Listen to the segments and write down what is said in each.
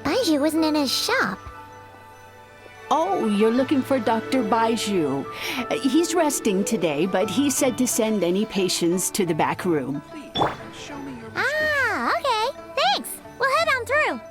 Baiju isn't in his shop. Oh, you're looking for Dr. Baiju. He's resting today, but he said to send any patients to the back room. Ah, okay. Thanks. We'll head on through.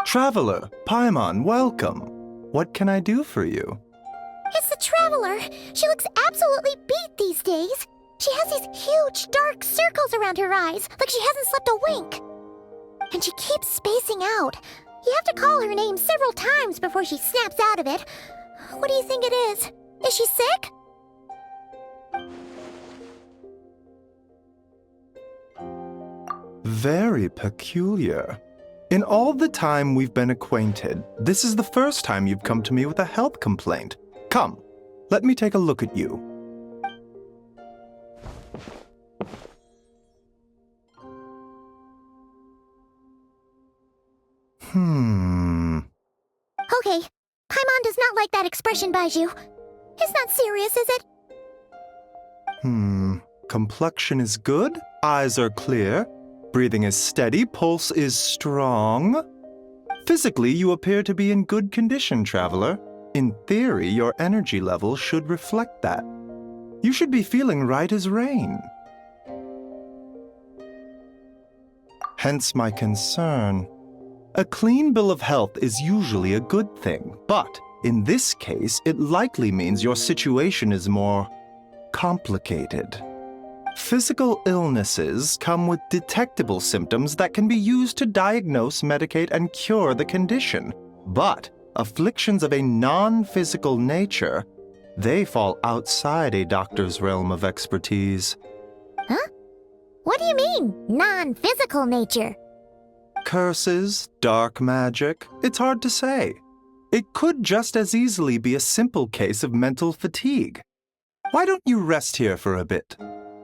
Traveler, Paimon, welcome. What can I do for you? It's the Traveler. She looks absolutely beat these days. She has these huge dark circles around her eyes, like she hasn't slept a wink. And she keeps spacing out. You have to call her name several times before she snaps out of it. What do you think it is? Is she sick? Very peculiar. In all the time we've been acquainted, this is the first time you've come to me with a health complaint. Come, let me take a look at you. Okay, Paimon does not like that expression, Baiju. It's not serious, is it? Complexion is good, eyes are clear, breathing is steady, pulse is strong. Physically, you appear to be in good condition, Traveler. In theory, your energy level should reflect that. You should be feeling right as rain. Hence my concern. A clean bill of health is usually a good thing, but in this case, it likely means your situation is more complicated. Physical illnesses come with detectable symptoms that can be used to diagnose, medicate, and cure the condition. But afflictions of a non-physical nature, they fall outside a doctor's realm of expertise. Huh? What do you mean, non-physical nature? Curses, dark magic, it's hard to say. It could just as easily be a simple case of mental fatigue. Why don't you rest here for a bit?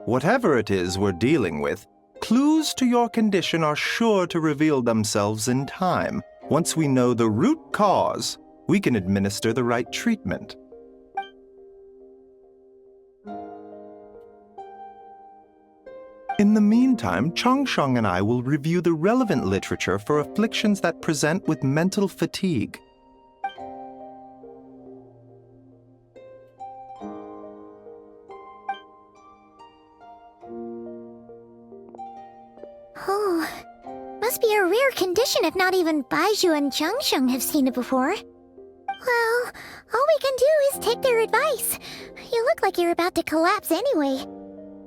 Whatever it is we're dealing with, clues to your condition are sure to reveal themselves in time. Once we know the root cause, we can administer the right treatment. In the meantime, Changsheng and I will review the relevant literature for afflictions that present with mental fatigue. Oh, must be a rare condition if not even Baiju and Changsheng have seen it before. Well, all we can do is take their advice. You look like you're about to collapse anyway.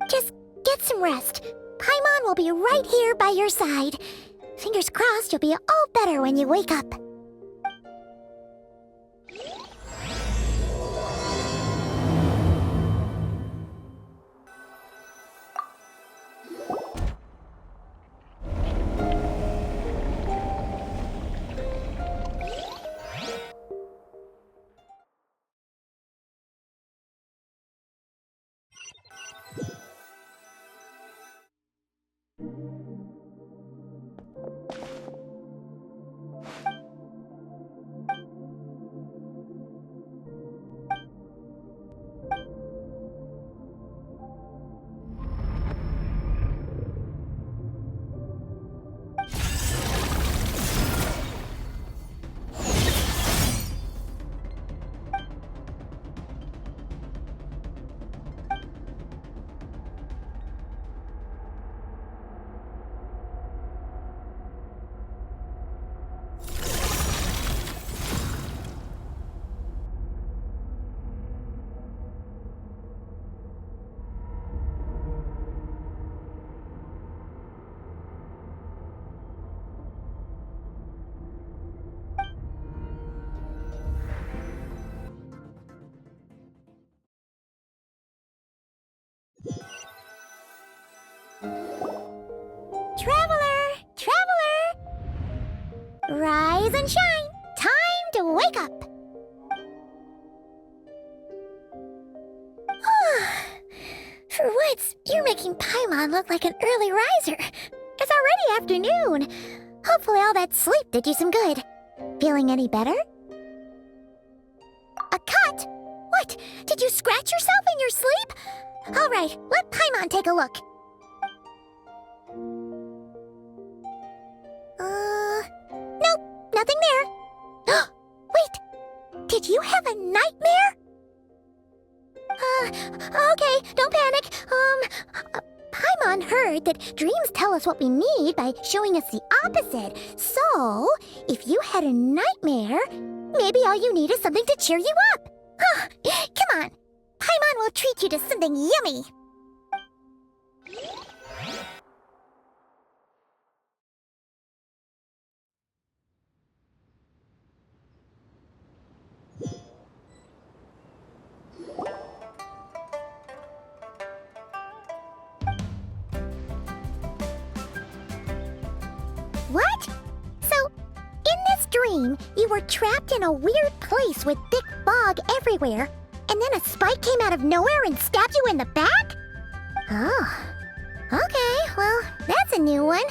Just get some rest. Paimon will be right here by your side. Fingers crossed you'll be all better when you wake up. Traveler! Traveler! Rise and shine! Time wake up! For once, you're making Paimon look like an early riser. It's already afternoon. Hopefully all that sleep did you some good. Feeling any better? A cut? What? Did you scratch yourself in your sleep? All right, let Paimon take a look. Nope, nothing there. Wait, did you have a nightmare? Okay, don't panic. Paimon heard that dreams tell us what we need by showing us the opposite. So, if you had a nightmare, maybe all you need is something to cheer you up. Come on, Paimon will treat you to something yummy. What? So, in this dream, you were trapped in a weird place with thick fog everywhere, and then a spike came out of nowhere and stabbed you in the back? Oh. Okay, well, that's a new one.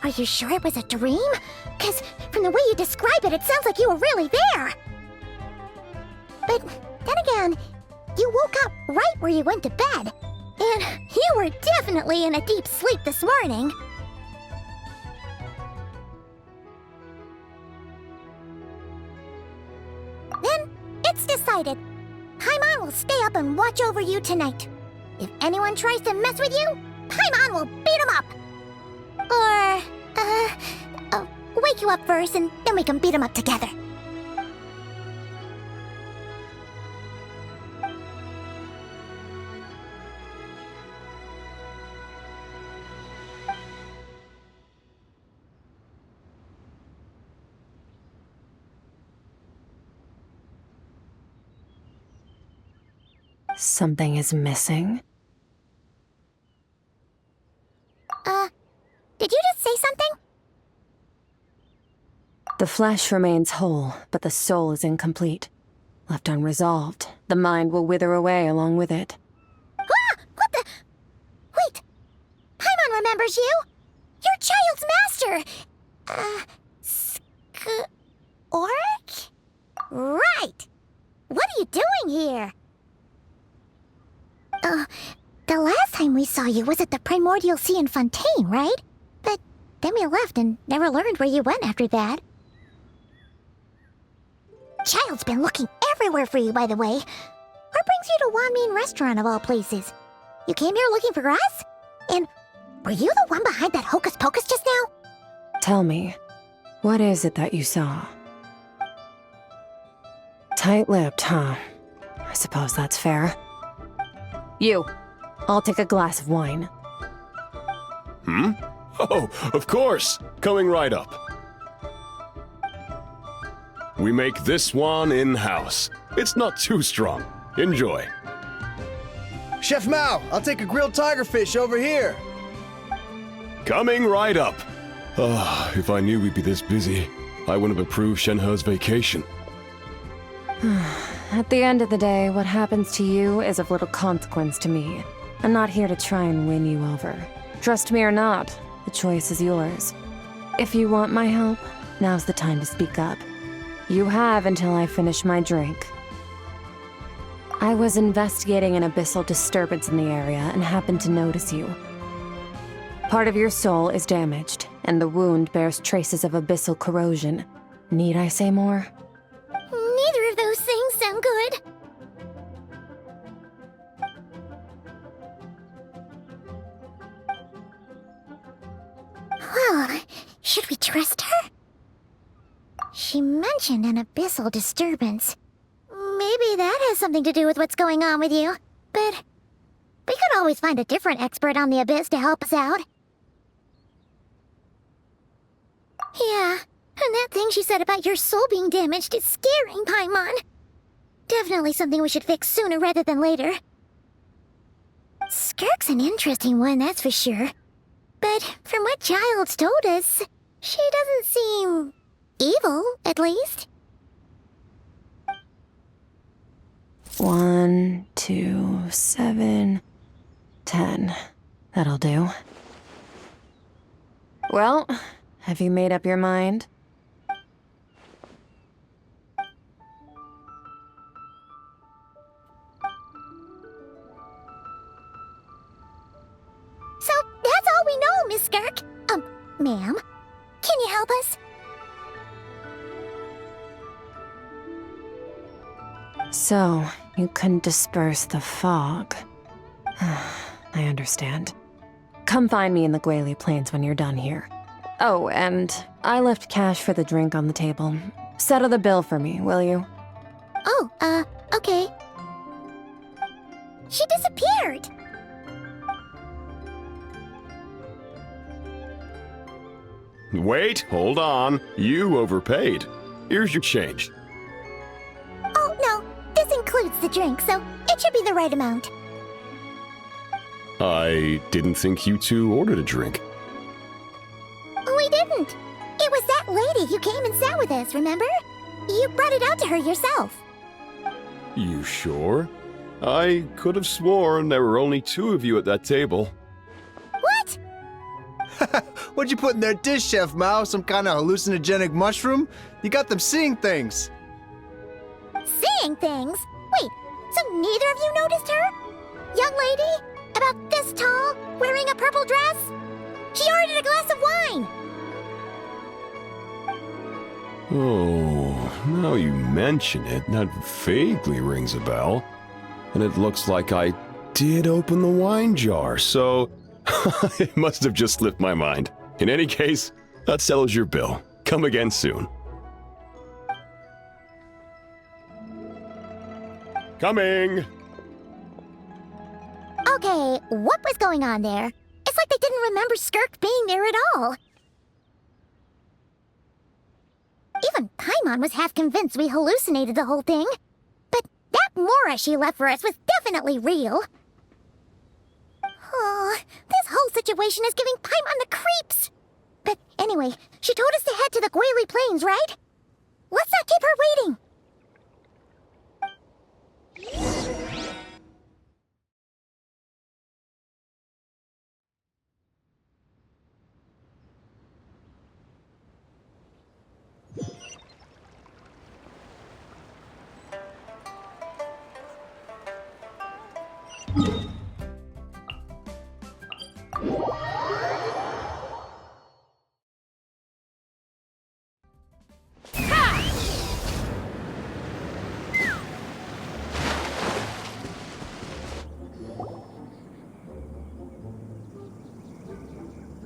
Are you sure it was a dream? 'Cause from the way you describe it, it sounds like you were really there. But then again, you woke up right where you went to bed. And you were definitely in a deep sleep this morning. Then, it's decided. Paimon will stay up and watch over you tonight. If anyone tries to mess with you, Paimon will beat him up. Or, wake you up first and then we can beat him up together. Something is missing? Did you just say something? The flesh remains whole, but the soul is incomplete. Left unresolved, the mind will wither away along with it. Ah! What the? Wait! Paimon remembers you! You're Child's master! Skirk? Right! What are you doing here? The last time we saw you was at the Primordial Sea in Fontaine, right? But then we left and never learned where you went after that. Child's been looking everywhere for you, by the way. What brings you to Wanmin Restaurant of all places? You came here looking for us? And were you the one behind that hocus pocus just now? Tell me, what is it that you saw? Tight-lipped, huh? I suppose that's fair. You, I'll take a glass of wine. Hmm? Oh, of course! Coming right up. We make this one in-house. It's not too strong. Enjoy. Chef Mao, I'll take a grilled tigerfish over here. Coming right up. Ah, if I knew we'd be this busy, I wouldn't have approved Shenhe's vacation. At the end of the day, what happens to you is of little consequence to me. I'm not here to try and win you over. Trust me or not, the choice is yours. If you want my help, now's the time to speak up. You have until I finish my drink. I was investigating an abyssal disturbance in the area and happened to notice you. Part of your soul is damaged, and the wound bears traces of abyssal corrosion. Need I say more? Neither of those things sound good. Well, should we trust her? She mentioned an abyssal disturbance. Maybe that has something to do with what's going on with you. But we could always find a different expert on the abyss to help us out. Yeah, and that thing she said about your soul being damaged is scaring, Paimon. Definitely something we should fix sooner rather than later. Skirk's an interesting one, that's for sure. But from what Child's told us, she doesn't seem evil, at least. 1, 2, 7, 10. That'll do. Well, have you made up your mind? So, that's all we know, Miss Skirk. Ma'am, can you help us? So, you couldn't disperse the fog. I understand. Come find me in the Gwali Plains when you're done here. Oh, and I left cash for the drink on the table. Settle the bill for me, will you? Oh, okay. She disappeared! Wait, hold on. You overpaid. Here's your change. Oh, no, this includes the drink, so it should be the right amount. I didn't think you two ordered a drink. We didn't. It was that lady who came and sat with us, remember? You brought it out to her yourself. You sure? I could have sworn there were only 2 of you at that table. What? What'd you put in their dish, Chef Mao? Some kind of hallucinogenic mushroom? You got them seeing things. Seeing things? Wait, so neither of you noticed her? Young lady? About this tall, wearing a purple dress? She ordered a glass of wine! Oh, now you mention it, that vaguely rings a bell. And it looks like I did open the wine jar, so it must have just slipped my mind. In any case, that settles your bill. Come again soon. Coming! Okay, what was going on there? It's like they didn't remember Skirk being there at all. Even Paimon was half convinced we hallucinated the whole thing. But that Mora she left for us was definitely real. Oh, this whole situation is giving Paimon the creeps. But anyway, she told us to head to the Gwali Plains, right? Let's not keep her waiting.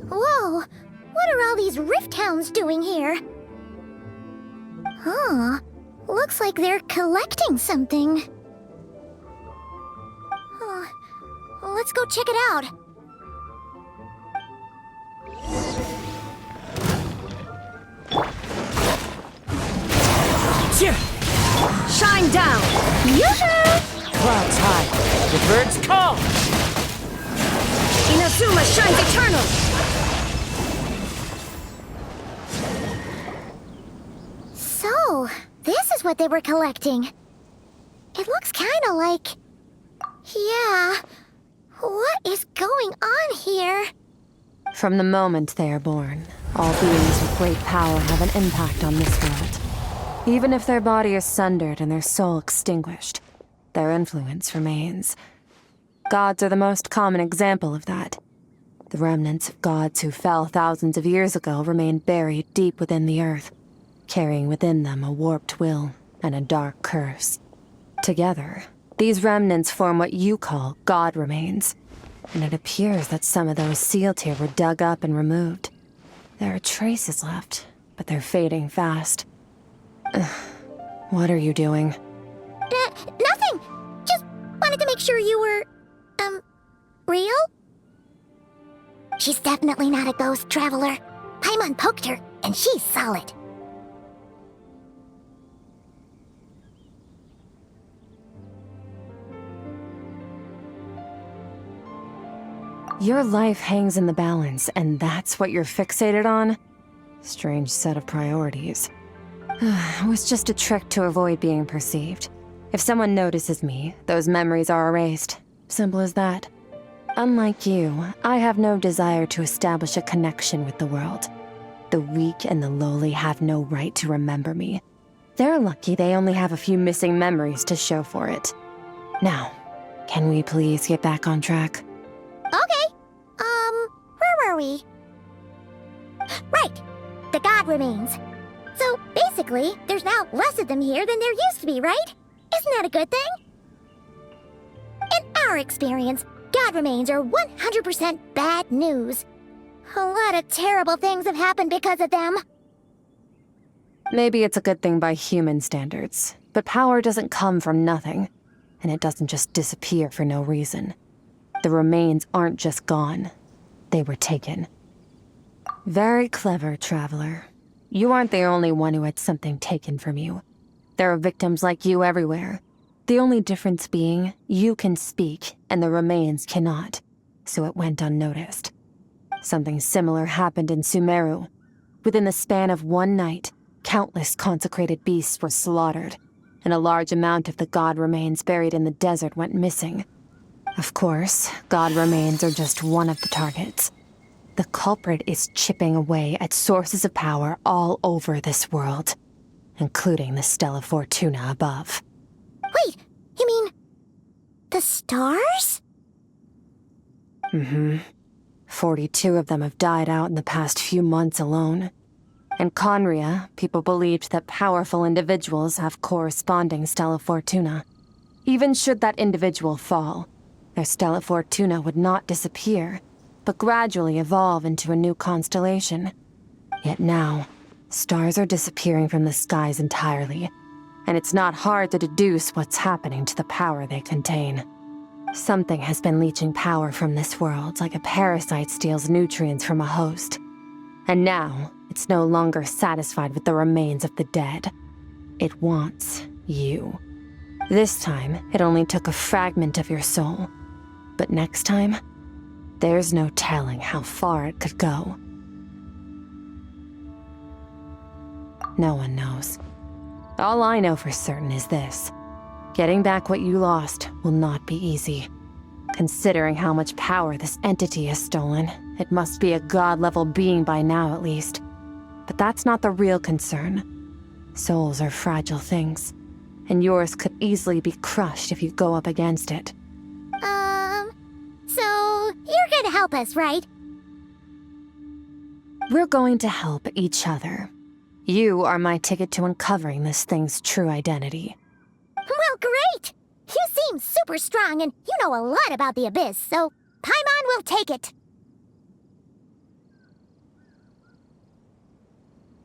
Whoa, what are all these rift hounds doing here? Huh, looks like they're collecting something. Huh. Let's go check it out. Shine down! Yoo-hoo! Clouds high, the birds call! Inazuma shines eternal! So, this is what they were collecting. It looks kinda like... Yeah... What is going on here? From the moment they are born, all beings with great power have an impact on this world. Even if their body is sundered and their soul extinguished, their influence remains. Gods are the most common example of that. The remnants of gods who fell thousands of years ago remain buried deep within the earth, carrying within them a warped will and a dark curse. Together, these remnants form what you call god remains, and it appears that some of those sealed here were dug up and removed. There are traces left, but they're fading fast. What are you doing? Nothing! Just wanted to make sure you were... real? She's definitely not a ghost traveler. Paimon poked her, and she's solid. Your life hangs in the balance, and that's what you're fixated on? Strange set of priorities. It was just a trick to avoid being perceived. If someone notices me, those memories are erased. Simple as that. Unlike you, I have no desire to establish a connection with the world. The weak and the lowly have no right to remember me. They're lucky they only have a few missing memories to show for it. Now, can we please get back on track? Okay. Where were we? Right. The god remains. So, basically, there's now less of them here than there used to be, right? Isn't that a good thing? In our experience, god remains are 100% bad news. A lot of terrible things have happened because of them. Maybe it's a good thing by human standards, but power doesn't come from nothing, and it doesn't just disappear for no reason. The remains aren't just gone. They were taken. Very clever, Traveler. You aren't the only one who had something taken from you. There are victims like you everywhere. The only difference being, you can speak, and the remains cannot, so it went unnoticed. Something similar happened in Sumeru. Within the span of one night, countless consecrated beasts were slaughtered, and a large amount of the god remains buried in the desert went missing. Of course, god remains are just one of the targets. The culprit is chipping away at sources of power all over this world, including the Stella Fortuna above. Wait, you mean... the stars? Mm-hmm. 42 of them have died out in the past few months alone. In Conria, people believed that powerful individuals have corresponding Stella Fortuna. Even should that individual fall, their Stella Fortuna would not disappear, but gradually evolve into a new constellation. Yet now, stars are disappearing from the skies entirely, and it's not hard to deduce what's happening to the power they contain. Something has been leeching power from this world like a parasite steals nutrients from a host. And now, it's no longer satisfied with the remains of the dead. It wants you. This time, it only took a fragment of your soul. But next time, there's no telling how far it could go. No one knows. All I know for certain is this. Getting back what you lost will not be easy. Considering how much power this entity has stolen, it must be a god-level being by now at least. But that's not the real concern. Souls are fragile things, and yours could easily be crushed if you go up against it. So you're gonna help us, right? We're going to help each other. You are my ticket to uncovering this thing's true identity. Well, great! You seem super strong and you know a lot about the Abyss, so Paimon will take it.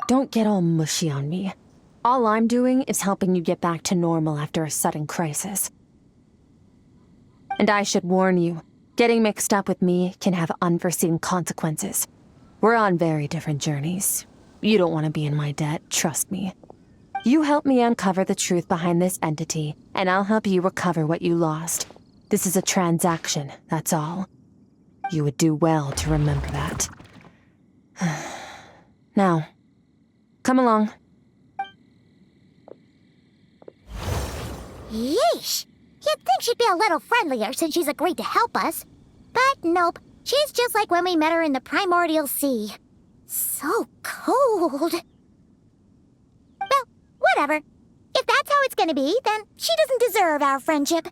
Don't get all mushy on me. All I'm doing is helping you get back to normal after a sudden crisis. And I should warn you, getting mixed up with me can have unforeseen consequences. We're on very different journeys. You don't want to be in my debt, trust me. You help me uncover the truth behind this entity, and I'll help you recover what you lost. This is a transaction, that's all. You would do well to remember that. Now, come along. Yeesh! You'd think she'd be a little friendlier since she's agreed to help us. But nope, she's just like when we met her in the Primordial Sea. So cold. Well, whatever. If that's how it's gonna be, then she doesn't deserve our friendship.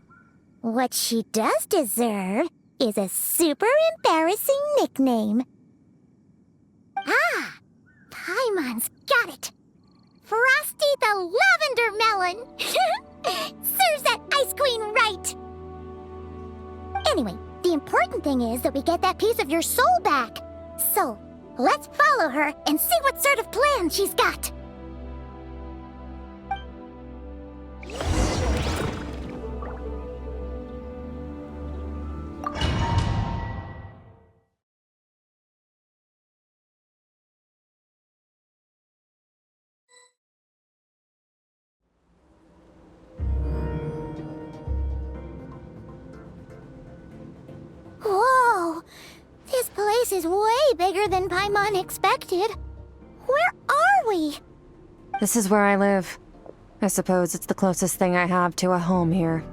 What she does deserve is a super embarrassing nickname. Ah! Paimon's got it. Frosty the Lavender Melon! Serves that Ice Queen right! Anyway, the important thing is that we get that piece of your soul back. So, let's follow her and see what sort of plan she's got. Whoa! This place is way bigger than Paimon expected. Where are we? This is where I live. I suppose it's the closest thing I have to a home here.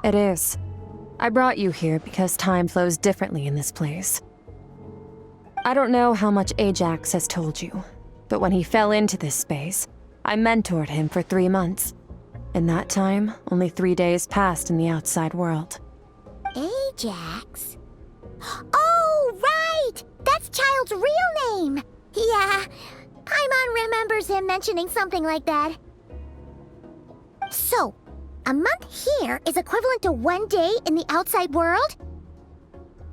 It is. I brought you here because time flows differently in this place. I don't know how much Ajax has told you, but when he fell into this space, I mentored him for 3 months. In that time, only 3 days passed in the outside world. Ajax? Oh, right! That's Child's real name! Yeah, Paimon remembers him mentioning something like that. So, a month here is equivalent to 1 day in the outside world?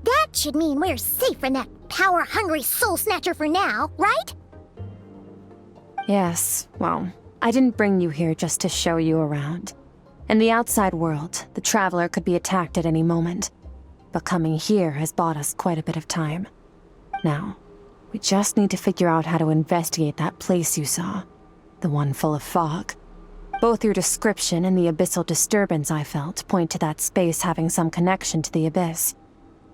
That should mean we're safe from that power-hungry soul snatcher for now, right? Yes, well, I didn't bring you here just to show you around. In the outside world, the Traveler could be attacked at any moment. But coming here has bought us quite a bit of time. Now, we just need to figure out how to investigate that place you saw. The one full of fog. Both your description and the abyssal disturbance I felt point to that space having some connection to the abyss.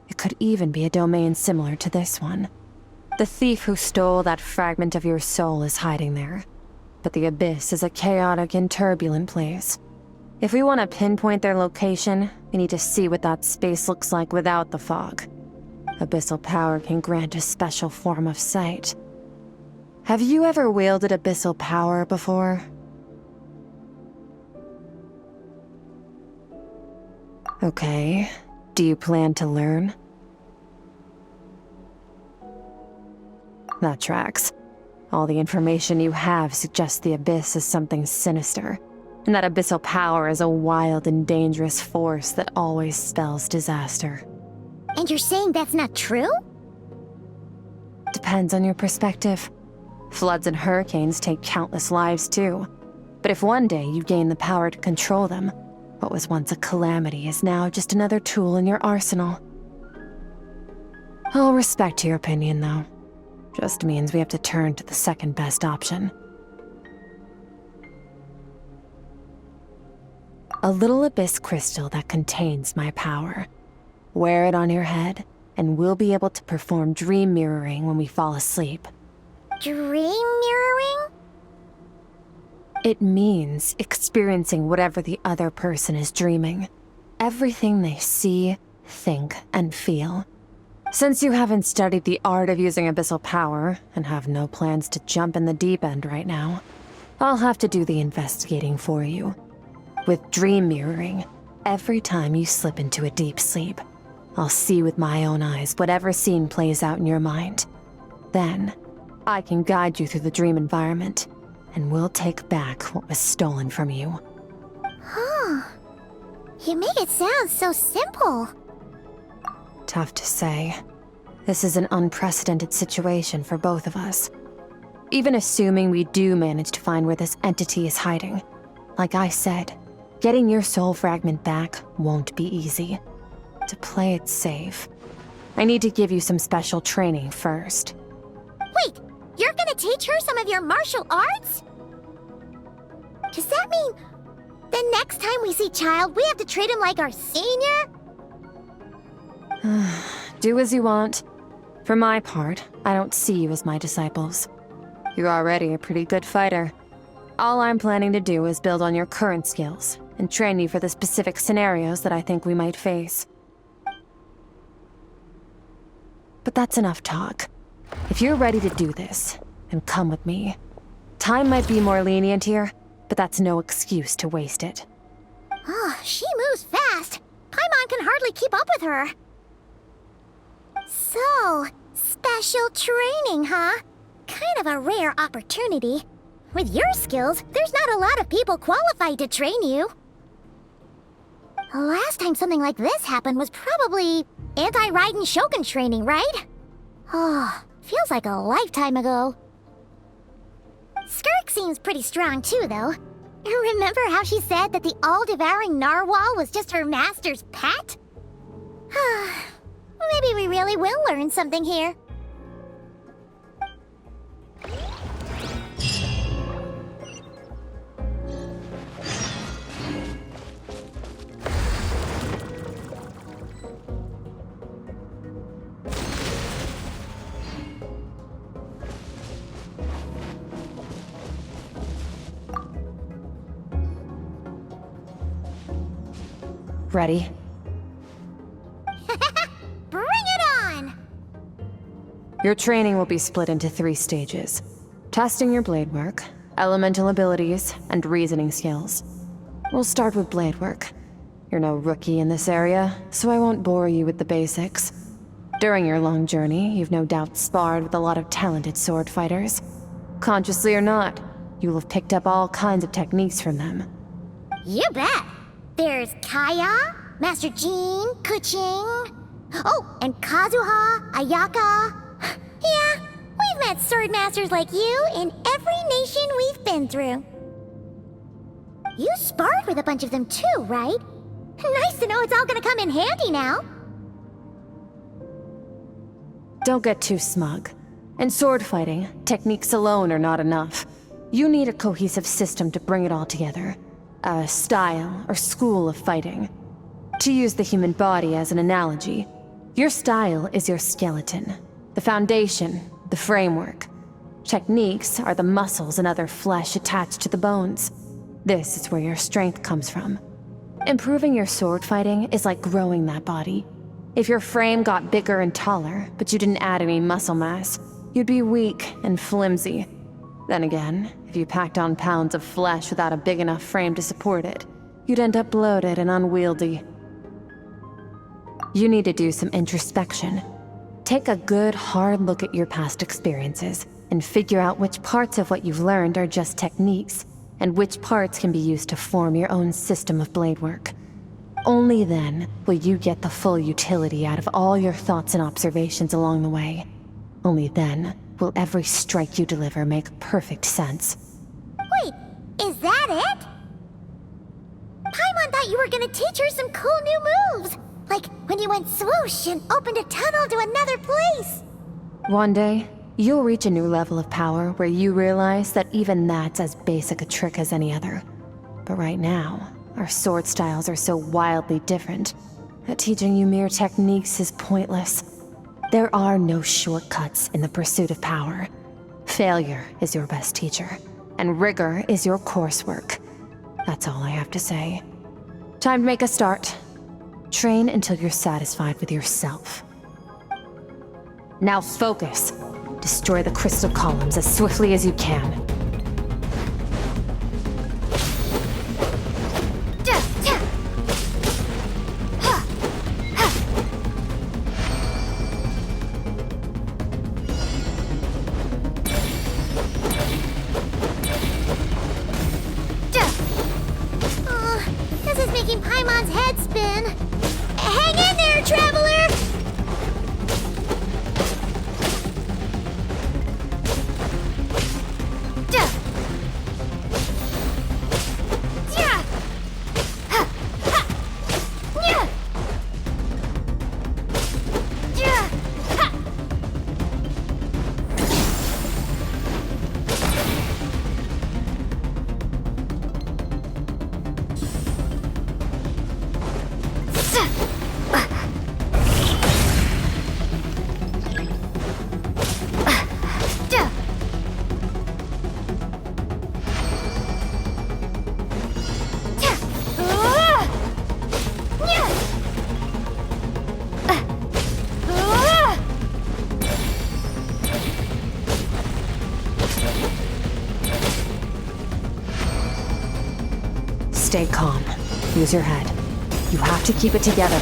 It could even be a domain similar to this one. The thief who stole that fragment of your soul is hiding there. But the abyss is a chaotic and turbulent place. If we want to pinpoint their location, we need to see what that space looks like without the fog. Abyssal power can grant a special form of sight. Have you ever wielded abyssal power before? Okay. Do you plan to learn? That tracks. All the information you have suggests the abyss is something sinister, and that abyssal power is a wild and dangerous force that always spells disaster. And you're saying that's not true? Depends on your perspective. Floods and hurricanes take countless lives too. But if one day you gain the power to control them, what was once a calamity is now just another tool in your arsenal. I'll respect your opinion, though. Just means we have to turn to the second best option. A little abyss crystal that contains my power. Wear it on your head, and we'll be able to perform dream mirroring when we fall asleep. Dream mirroring? It means experiencing whatever the other person is dreaming. Everything they see, think, and feel. Since you haven't studied the art of using abyssal power, and have no plans to jump in the deep end right now, I'll have to do the investigating for you. With dream mirroring, every time you slip into a deep sleep, I'll see with my own eyes whatever scene plays out in your mind. Then, I can guide you through the dream environment, and we'll take back what was stolen from you. Huh. You make it sound so simple. Tough to say. This is an unprecedented situation for both of us. Even assuming we do manage to find where this entity is hiding, like I said, getting your soul fragment back won't be easy. To play it safe, I need to give you some special training first. Wait, you're gonna teach her some of your martial arts? Does that mean the next time we see Child, we have to treat him like our senior? Do as you want. For my part, I don't see you as my disciples. You're already a pretty good fighter. All I'm planning to do is build on your current skills and train you for the specific scenarios that I think we might face. But that's enough talk. If you're ready to do this, then come with me. Time might be more lenient here, but that's no excuse to waste it. Oh, she moves fast. Paimon can hardly keep up with her. So, special training, huh? Kind of a rare opportunity. With your skills, there's not a lot of people qualified to train you. The last time something like this happened was probably anti-Raiden Shogun training, right? Oh, feels like a lifetime ago. Skirk seems pretty strong too, though. Remember how she said that the all-devouring narwhal was just her master's pet? Maybe we really will learn something here. Ready? Bring it on! Your training will be split into 3 stages. Testing your blade work, elemental abilities, and reasoning skills. We'll start with blade work. You're no rookie in this area, so I won't bore you with the basics. During your long journey, you've no doubt sparred with a lot of talented sword fighters. Consciously or not, you will have picked up all kinds of techniques from them. You bet! There's Kaya, Master Jean, Kuching. Oh, and Kazuha, Ayaka. Yeah, we've met sword masters like you in every nation we've been through. You sparred with a bunch of them too, right? Nice to know it's all gonna come in handy now. Don't get too smug. In sword fighting, techniques alone are not enough. You need a cohesive system to bring it all together. A style or school of fighting. To use the human body as an analogy, your style is your skeleton, the foundation, the framework. Techniques are the muscles and other flesh attached to the bones. This is where your strength comes from. Improving your sword fighting is like growing that body. If your frame got bigger and taller, but you didn't add any muscle mass, you'd be weak and flimsy. Then again, if you packed on pounds of flesh without a big enough frame to support it, you'd end up bloated and unwieldy. You need to do some introspection. Take a good, hard look at your past experiences and figure out which parts of what you've learned are just techniques, and which parts can be used to form your own system of blade work. Only then will you get the full utility out of all your thoughts and observations along the way. Only then will every strike you deliver make perfect sense. Wait, is that it? Paimon thought you were gonna teach her some cool new moves. Like when you went swoosh and opened a tunnel to another place. One day, you'll reach a new level of power where you realize that even that's as basic a trick as any other. But right now, our sword styles are so wildly different that teaching you mere techniques is pointless. There are no shortcuts in the pursuit of power. Failure is your best teacher, and rigor is your coursework. That's all I have to say. Time to make a start. Train until you're satisfied with yourself. Now focus. Destroy the crystal columns as swiftly as you can. This is making Paimon's head spin. Hang in there, traveler! Stay calm. Use your head. You have to keep it together.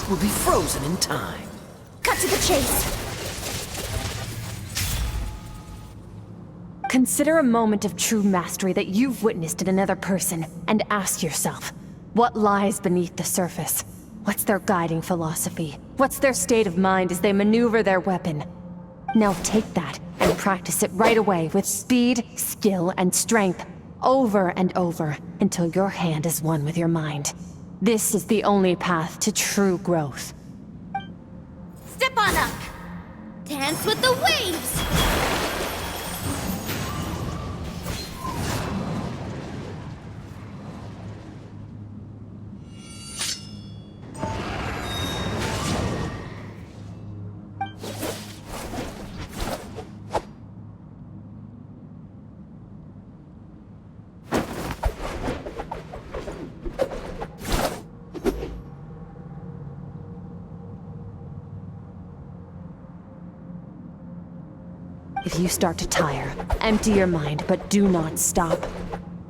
will be frozen in time. Cut to the chase. Consider a moment of true mastery that you've witnessed in another person, and ask yourself, what lies beneath the surface? What's their guiding philosophy? What's their state of mind as they maneuver their weapon? Now take that and practice it right away with speed, skill, and strength, over and over, until your hand is one with your mind. This is the only path to true growth. Step on up. Dance with the waves. If you start to tire, empty your mind, but do not stop.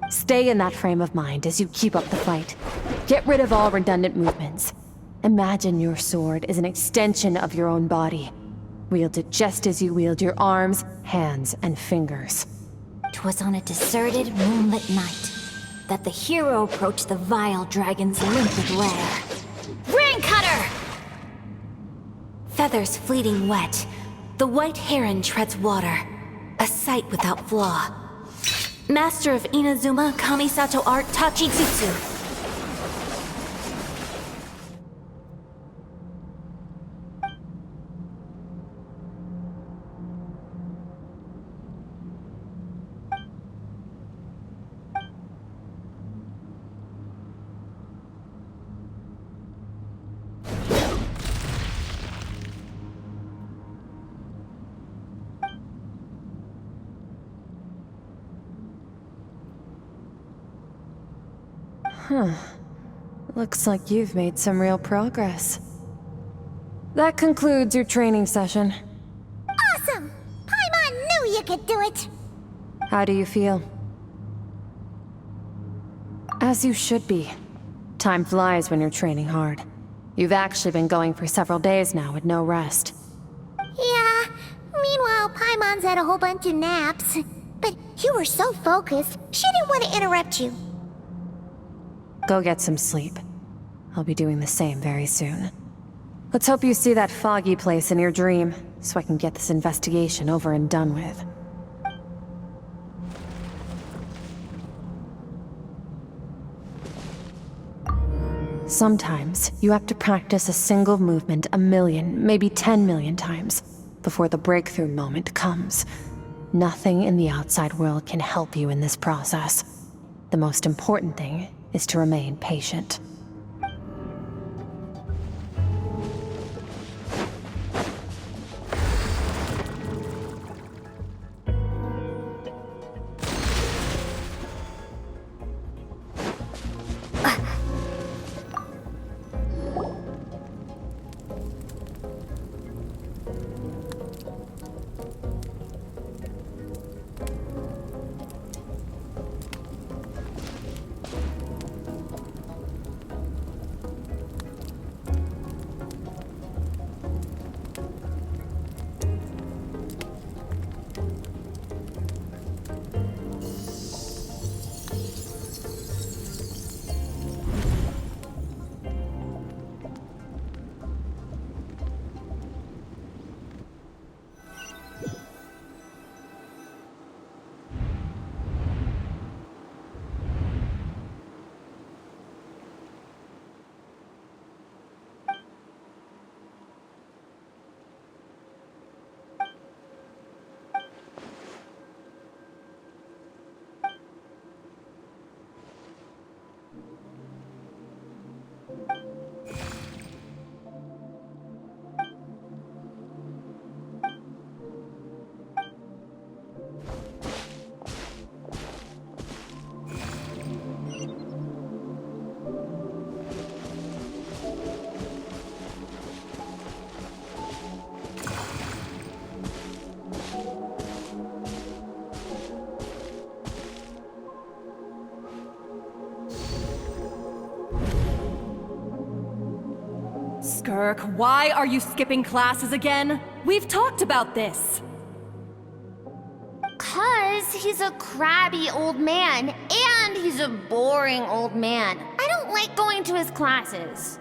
Stay in that frame of mind as you keep up the fight. Get rid of all redundant movements. Imagine your sword is an extension of your own body. Wield it just as you wield your arms, hands, and fingers. 'Twas on a deserted, moonlit night that the hero approached the vile dragon's limpid lair. Ring cutter! Feathers fleeting wet, the white heron treads water, a sight without flaw. Master of Inazuma Kamisato art Tachijutsu. Looks like you've made some real progress. That concludes your training session. Awesome! Paimon knew you could do it! How do you feel? As you should be. Time flies when you're training hard. You've actually been going for several days now with no rest. Yeah, meanwhile Paimon's had a whole bunch of naps. But you were so focused, she didn't want to interrupt you. Go get some sleep. I'll be doing the same very soon. Let's hope you see that foggy place in your dream, so I can get this investigation over and done with. Sometimes, you have to practice a single movement 1,000,000, maybe 10,000,000 times, before the breakthrough moment comes. Nothing in the outside world can help you in this process. The most important thing is to remain patient. Skirk, why are you skipping classes again? We've talked about this. 'Cause he's a crabby old man, and he's a boring old man. I don't like going to his classes.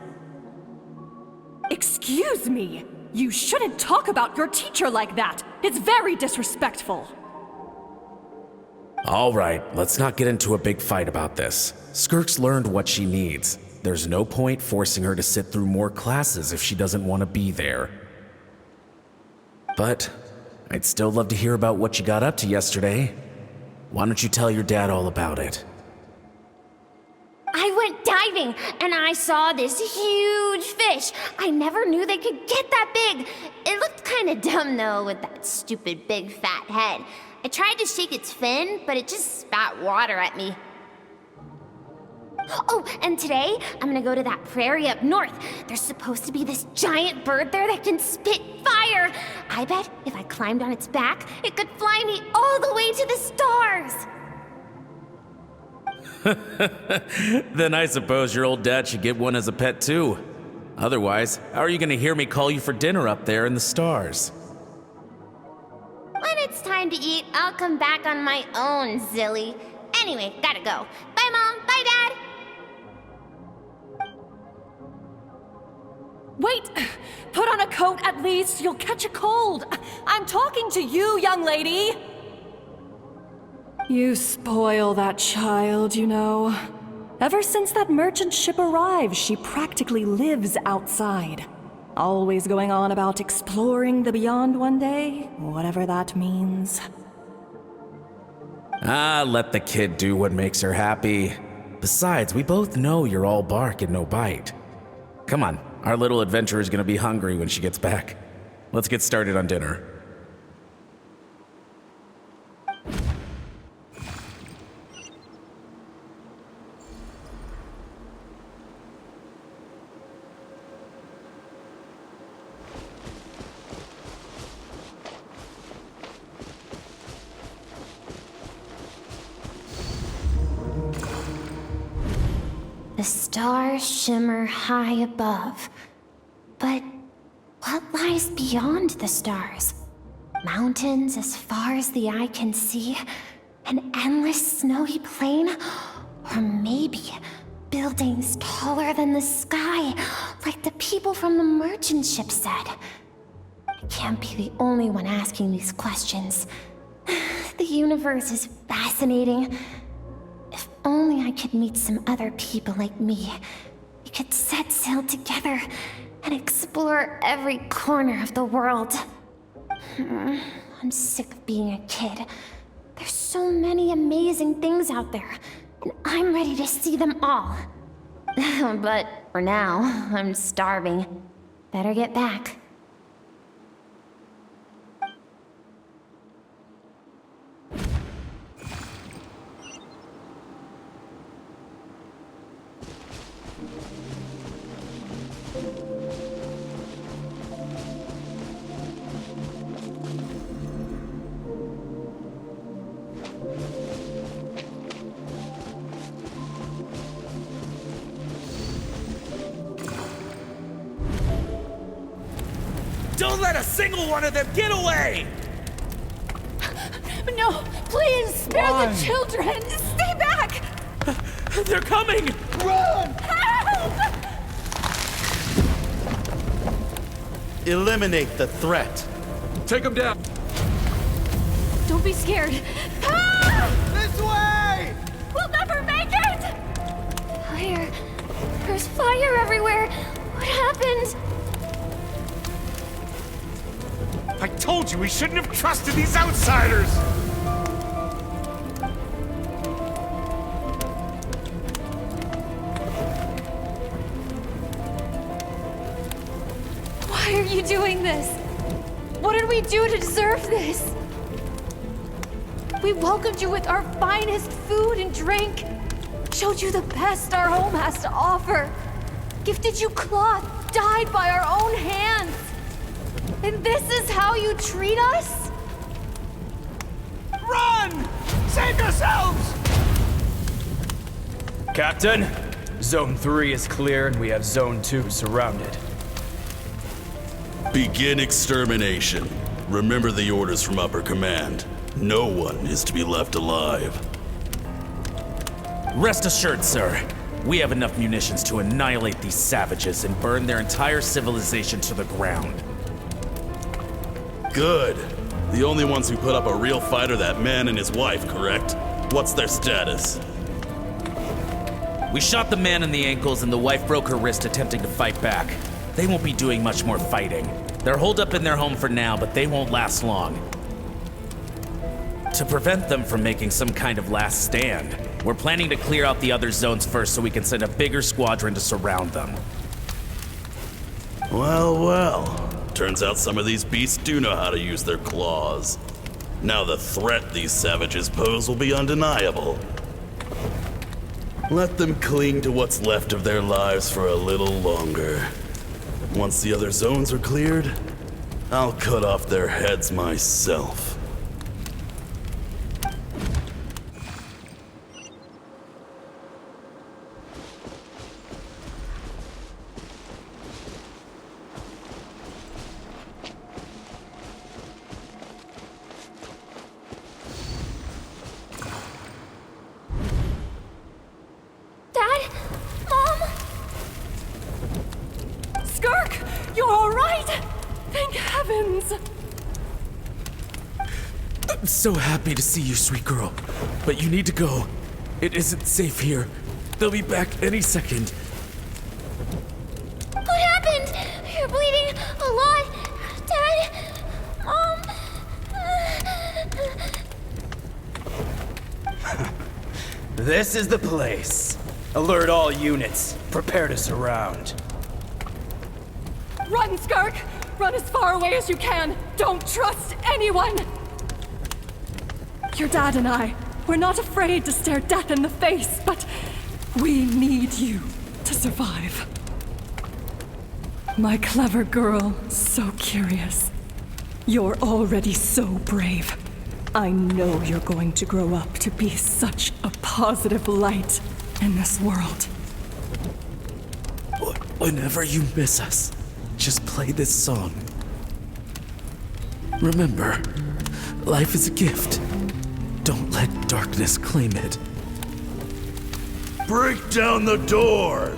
Excuse me! You shouldn't talk about your teacher like that! It's very disrespectful! All right, let's not get into a big fight about this. Skirk's learned what she needs. There's no point forcing her to sit through more classes if she doesn't want to be there. But I'd still love to hear about what you got up to yesterday. Why don't you tell your dad all about it? I went diving, and I saw this huge fish. I never knew they could get that big. It looked kind of dumb, though, with that stupid big fat head. I tried to shake its fin, but it just spat water at me. Oh, and today, I'm gonna go to that prairie up north. There's supposed to be this giant bird there that can spit fire. I bet if I climbed on its back, it could fly me all the way to the stars. Then I suppose your old dad should get one as a pet too. Otherwise, how are you gonna hear me call you for dinner up there in the stars? When it's time to eat, I'll come back on my own, Zilly. Anyway, gotta go. Bye, Mom. Bye, Dad. Wait! Put on a coat at least, you'll catch a cold! I'm talking to you, young lady! You spoil that child, you know. Ever since that merchant ship arrived, she practically lives outside. Always going on about exploring the beyond one day, whatever that means. Ah, let the kid do what makes her happy. Besides, we both know you're all bark and no bite. Come on, our little adventurer's gonna be hungry when she gets back. Let's get started on dinner. The stars shimmer high above. But what lies beyond the stars? Mountains as far as the eye can see? An endless snowy plain? Or maybe buildings taller than the sky, like the people from the merchant ship said? I can't be the only one asking these questions. The universe is fascinating. If only I could meet some other people like me. We could set sail together and explore every corner of the world. I'm sick of being a kid. There's so many amazing things out there, and I'm ready to see them all. But for now, I'm starving. Better get back. Don't let a single one of them get away! No, please, spare the children! Stay back! They're coming! Run! Help! Eliminate the threat. Take them down! Don't be scared. Help! This way! We'll never make it! Fire. There's fire everywhere. What happened? I told you we shouldn't have trusted these outsiders! Why are you doing this? What did we do to deserve this? We welcomed you with our finest food and drink, showed you the best our home has to offer, gifted you cloth dyed by our own hands. And this is how you treat us? Run! Save yourselves! Captain, Zone 3 is clear and we have Zone 2 surrounded. Begin extermination. Remember the orders from upper command. No one is to be left alive. Rest assured, sir. We have enough munitions to annihilate these savages and burn their entire civilization to the ground. Good. The only ones who put up a real fight are that man and his wife, correct? What's their status? We shot the man in the ankles and the wife broke her wrist attempting to fight back. They won't be doing much more fighting. They're holed up in their home for now, but they won't last long. To prevent them from making some kind of last stand, we're planning to clear out the other zones first so we can send a bigger squadron to surround them. Well, well. Turns out some of these beasts do know how to use their claws. Now the threat these savages pose will be undeniable. Let them cling to what's left of their lives for a little longer. Once the other zones are cleared, I'll cut off their heads myself. Dad? Mom? Skirk! You're alright! Thank heavens! I'm so happy to see you, sweet girl. But you need to go. It isn't safe here. They'll be back any second. What happened? You're bleeding a lot. Dad? Mom? This is the place. Alert all units. Prepare to surround. Run, Skirk! Run as far away as you can! Don't trust anyone! Your dad and I, we're not afraid to stare death in the face, but we need you to survive. My clever girl, so curious. You're already so brave. I know you're going to grow up to be such a positive light in this world. Whenever you miss us, just play this song. Remember, life is a gift. Don't let darkness claim it. Break down the door!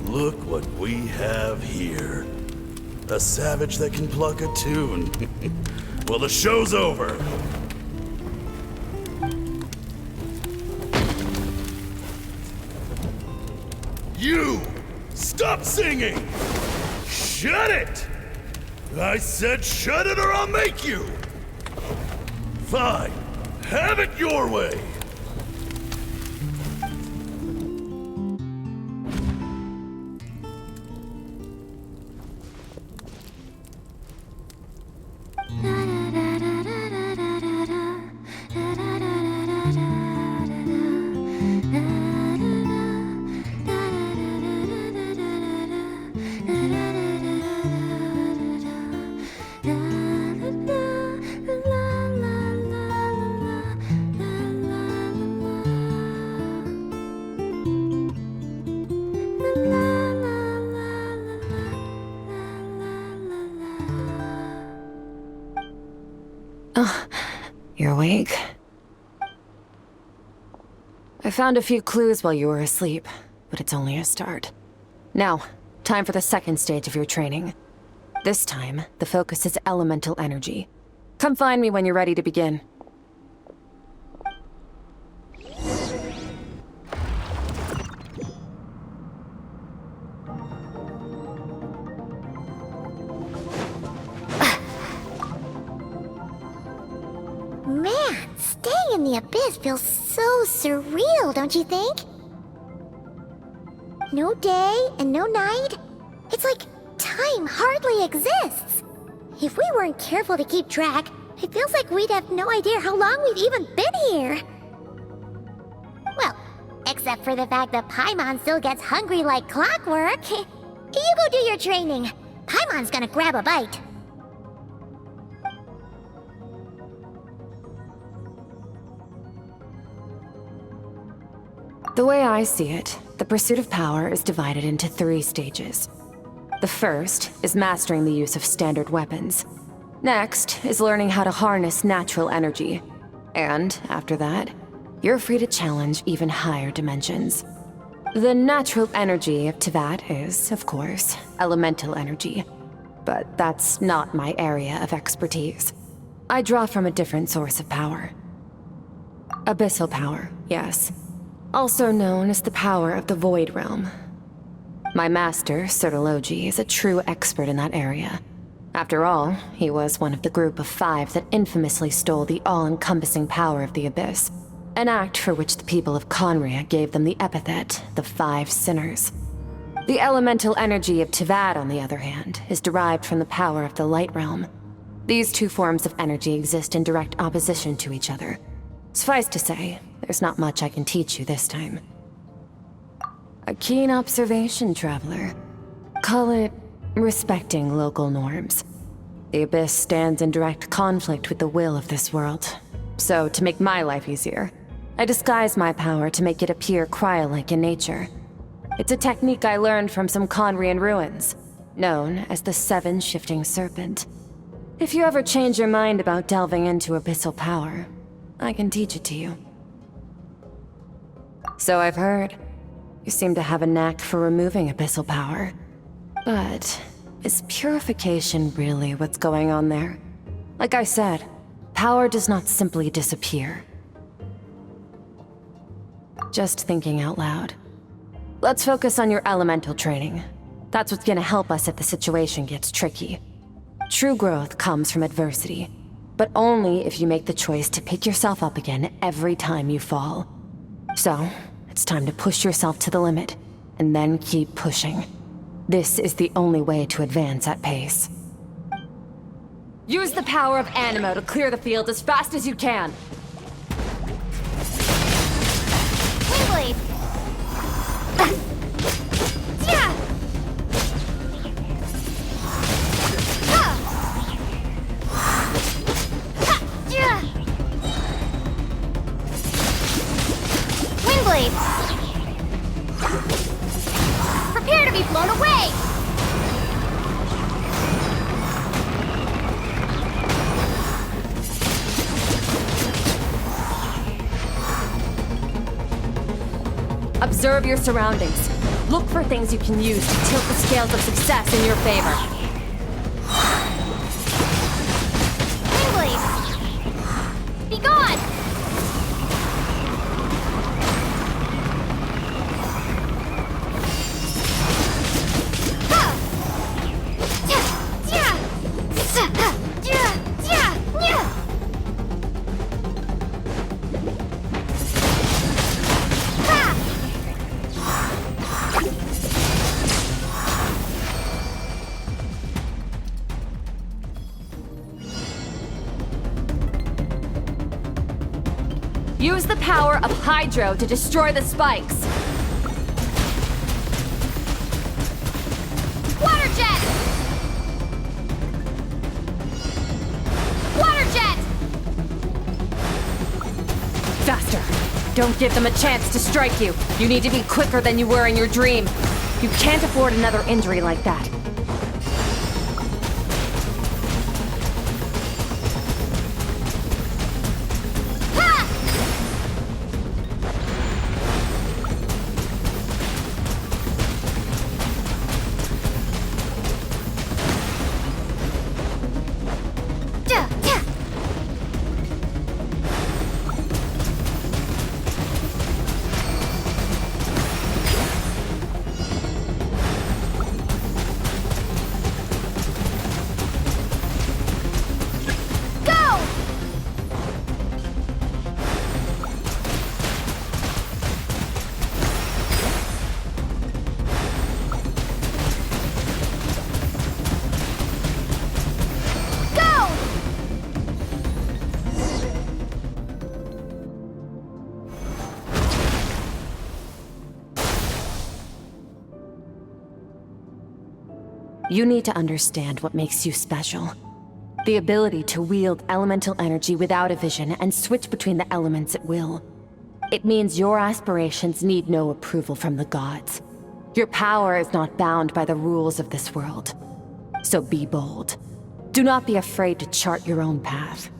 Look what we have here. A savage that can pluck a tune. Well, the show's over. You! Stop singing! Shut it! I said shut it or I'll make you! Fine. Have it your way! You're awake? I found a few clues while you were asleep, but it's only a start. Now, time for the second stage of your training. This time, the focus is elemental energy. Come find me when you're ready to begin. Man, staying in the abyss feels so surreal, don't you think? No day and no night. It's like time hardly exists. If we weren't careful to keep track, it feels like we'd have no idea how long we've even been here. Well, except for the fact that Paimon still gets hungry like clockwork. You go do your training. Paimon's gonna grab a bite. The way I see it, the pursuit of power is divided into 3 stages. The first is mastering the use of standard weapons. Next is learning how to harness natural energy. And after that, you're free to challenge even higher dimensions. The natural energy of Tevat is, of course, elemental energy. But that's not my area of expertise. I draw from a different source of power. Abyssal power, yes. Also known as the power of the Void Realm. My master, Sertologi, is a true expert in that area. After all, he was one of the group of 5 that infamously stole the all-encompassing power of the Abyss. An act for which the people of Conria gave them the epithet, the 5 Sinners. The elemental energy of Tevat, on the other hand, is derived from the power of the Light Realm. These 2 forms of energy exist in direct opposition to each other. Suffice to say, there's not much I can teach you this time. A keen observation, traveler. Call it respecting local norms. The Abyss stands in direct conflict with the will of this world. So, to make my life easier, I disguise my power to make it appear cryo-like in nature. It's a technique I learned from some Conrian ruins, known as the 7 Shifting Serpent. If you ever change your mind about delving into abyssal power, I can teach it to you. So I've heard. You seem to have a knack for removing abyssal power. But is purification really what's going on there? Like I said, power does not simply disappear. Just thinking out loud. Let's focus on your elemental training. That's what's gonna help us if the situation gets tricky. True growth comes from adversity, but only if you make the choice to pick yourself up again every time you fall. So, it's time to push yourself to the limit, and then keep pushing. This is the only way to advance at pace. Use the power of Animo to clear the field as fast as you can. Windblade! Yeah! Ha! Ha! Yeah! Windblade! Prepare to be blown away! Observe your surroundings. Look for things you can use to tilt the scales of success in your favor. Windblade! Be gone! Ha! Yeah! Yeah! Sa- yeah! Yeah! Yeah! Use the power of Hydro to destroy the spikes. Water jet! Water jet! Faster. Don't give them a chance to strike you. You need to be quicker than you were in your dream. You can't afford another injury like that. You need to understand what makes you special. The ability to wield elemental energy without a vision and switch between the elements at will. It means your aspirations need no approval from the gods. Your power is not bound by the rules of this world. So be bold. Do not be afraid to chart your own path.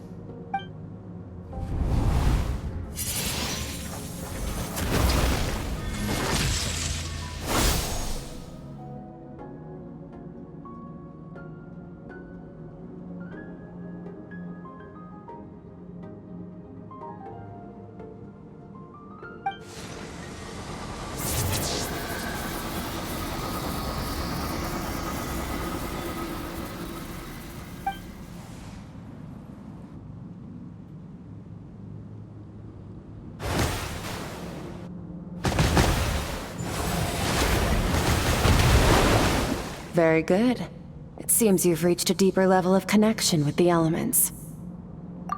Very good. It seems you've reached a deeper level of connection with the elements.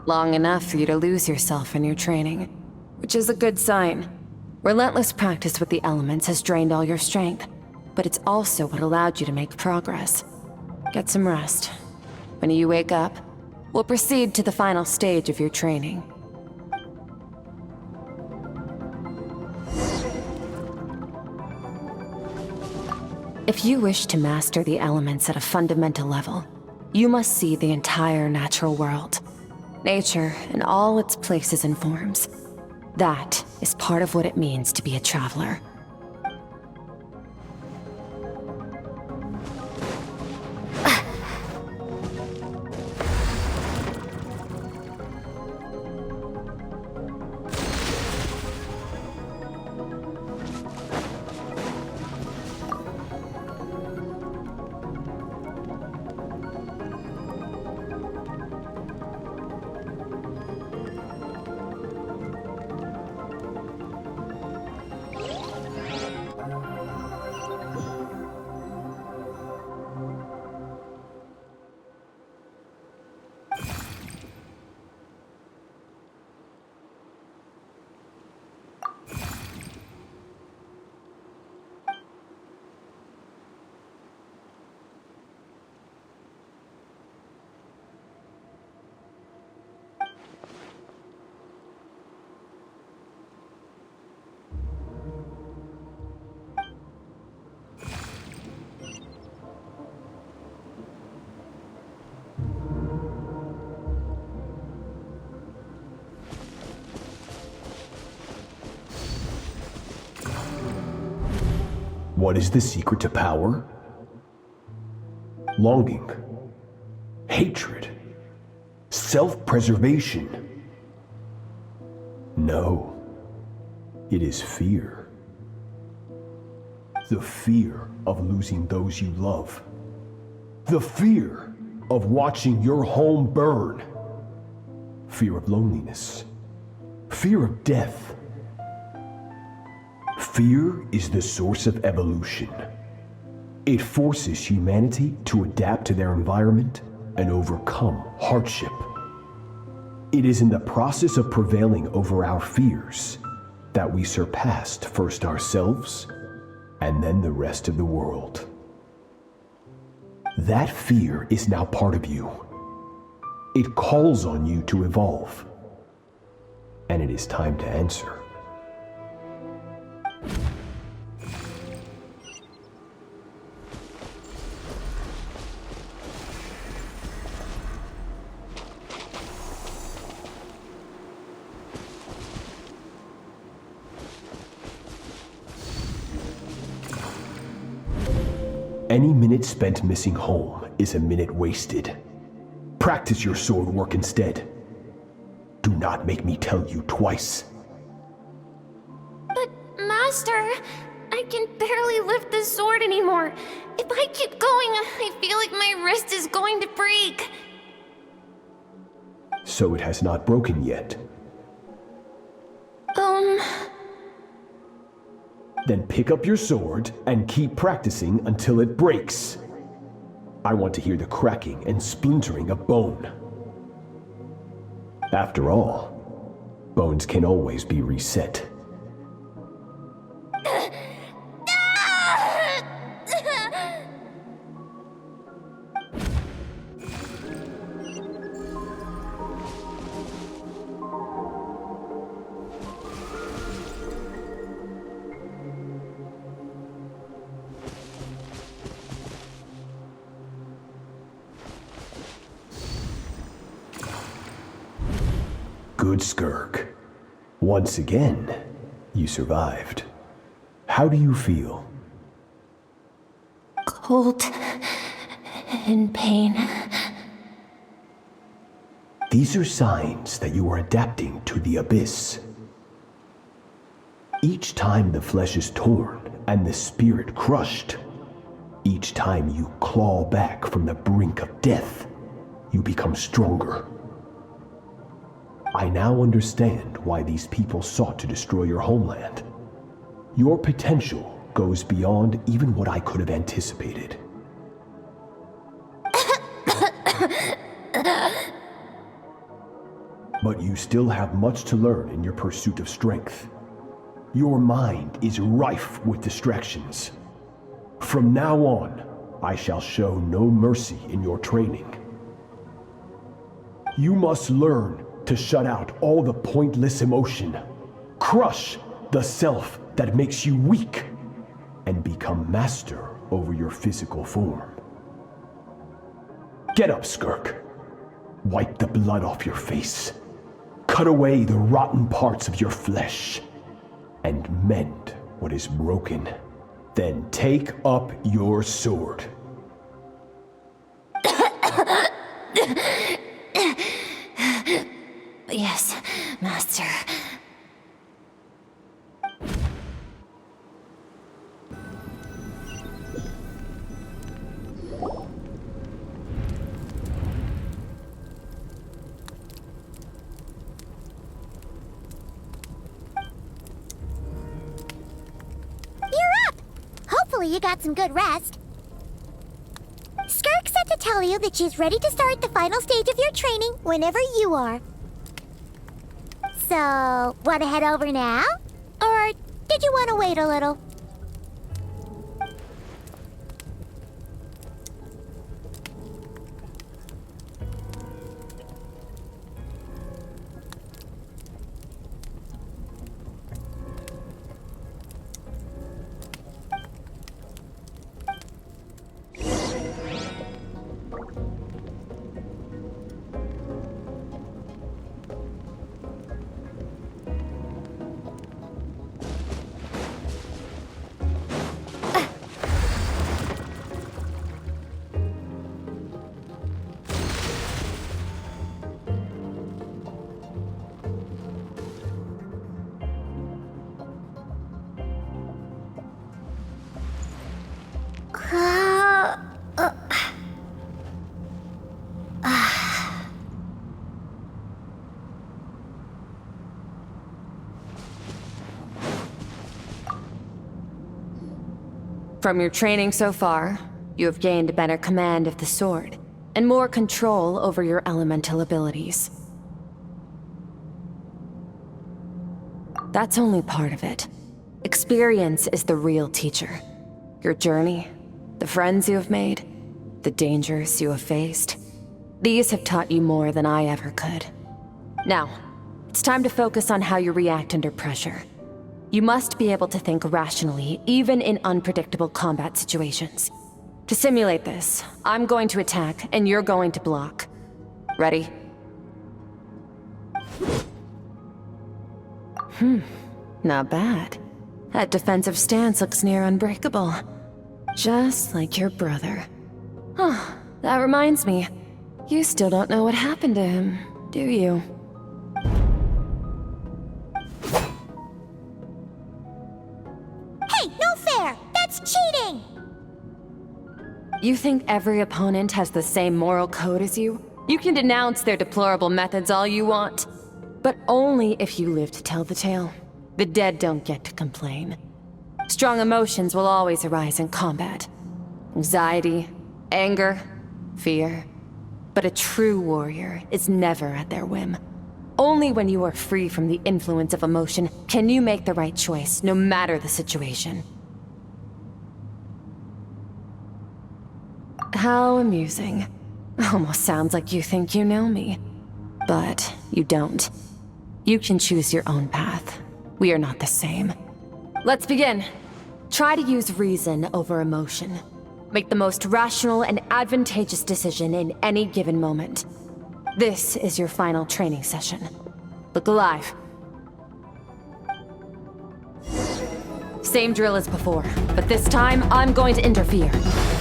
Long enough for you to lose yourself in your training, which is a good sign. Relentless practice with the elements has drained all your strength, but it's also what allowed you to make progress. Get some rest. When you wake up, we'll proceed to the final stage of your training. If you wish to master the elements at a fundamental level, you must see the entire natural world. Nature in all its places and forms. That is part of what it means to be a traveler. What is the secret to power? Longing, hatred, self-preservation. No, it is fear. The fear of losing those you love. The fear of watching your home burn. Fear of loneliness. Fear of death. Fear is the source of evolution. It forces humanity to adapt to their environment and overcome hardship. It is in the process of prevailing over our fears that we surpassed first ourselves and then the rest of the world. That fear is now part of you. It calls on you to evolve. And it is time to answer. Any minute spent missing home is a minute wasted. Practice your sword work instead. Do not make me tell you twice. But, Master, I can barely lift the sword anymore. If I keep going, I feel like my wrist is going to break. So it has not broken yet. Then pick up your sword and keep practicing until it breaks. I want to hear the cracking and splintering of bone. After all, bones can always be reset. good, Skirk. Once again, you survived. How do you feel? Cold. In pain. These are signs that you are adapting to the abyss. Each time the flesh is torn and the spirit crushed, each time you claw back from the brink of death, you become stronger. I now understand why these people sought to destroy your homeland. Your potential goes beyond even what I could have anticipated. But you still have much to learn in your pursuit of strength. Your mind is rife with distractions. From now on, I shall show no mercy in your training. You must learn to shut out all the pointless emotion, crush the self that makes you weak, and become master over your physical form. Get up, Skirk. Wipe the blood off your face. Cut away the rotten parts of your flesh, and mend what is broken. Then take up your sword. Yes, Master. Hopefully you got some good rest. Skirk said to tell you that she's ready to start the final stage of your training whenever you are. So, want to head over now? Or did you want to wait a little? From your training so far, you have gained a better command of the sword, and more control over your elemental abilities. That's only part of it. Experience is the real teacher. Your journey, the friends you have made, the dangers you have faced. These have taught you more than I ever could. Now, it's time to focus on how you react under pressure. You must be able to think rationally, even in unpredictable combat situations. To simulate this, I'm going to attack, and you're going to block. Ready? Not bad. That defensive stance looks near unbreakable. Just like your brother. Huh, that reminds me. You still don't know what happened to him, do you? Hey, no fair! That's cheating! You think every opponent has the same moral code as you? You can denounce their deplorable methods all you want, but only if you live to tell the tale. The dead don't get to complain. Strong emotions will always arise in combat. Anxiety, anger, fear. But a true warrior is never at their whim. Only when you are free from the influence of emotion can you make the right choice, no matter the situation. How amusing. Almost sounds like you think you know me. But you don't. You can choose your own path. We are not the same. Let's begin. Try to use reason over emotion. Make the most rational and advantageous decision in any given moment. This is your final training session. Look alive. Same drill as before, but this time I'm going to interfere.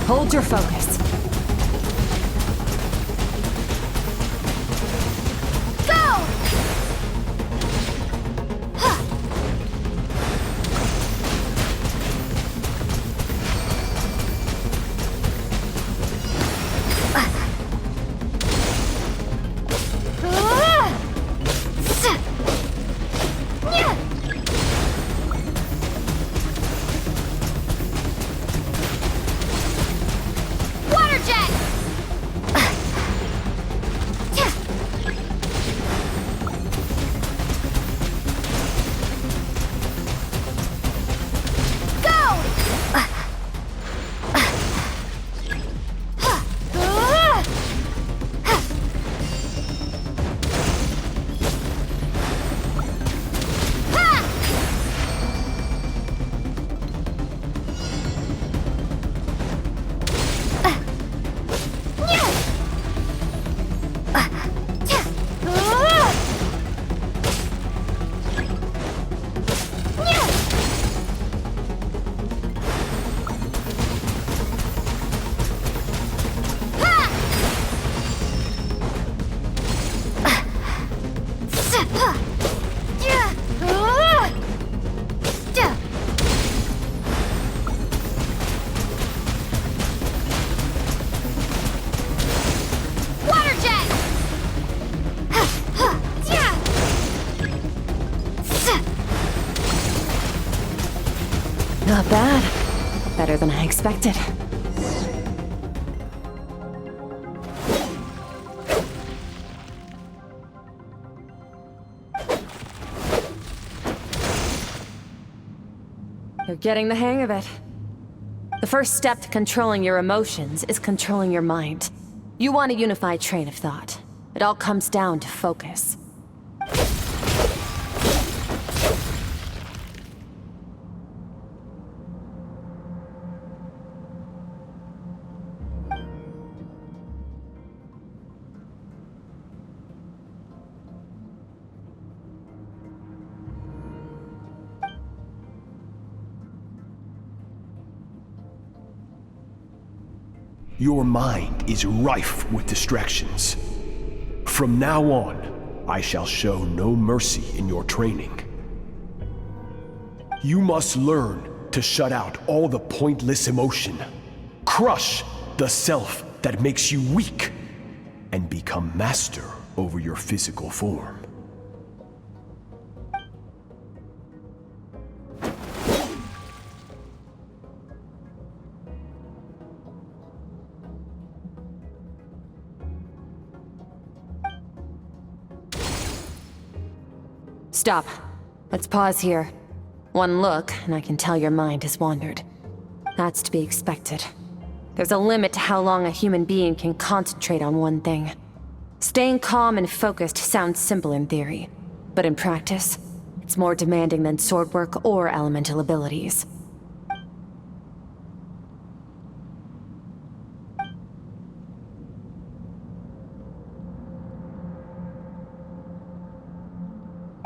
Hold your focus. Go! Water jet! Water jet! Not bad. Better than I expected. You're getting the hang of it. The first step to controlling your emotions is controlling your mind. You want a unified train of thought. It all comes down to focus. Your mind is rife with distractions. From now on, I shall show no mercy in your training. You must learn to shut out all the pointless emotion, crush the self that makes you weak, and become master over your physical form. Stop. Let's pause here. One look, and I can tell your mind has wandered. That's to be expected. There's a limit to how long a human being can concentrate on one thing. Staying calm and focused sounds simple in theory, but in practice, it's more demanding than sword work or elemental abilities.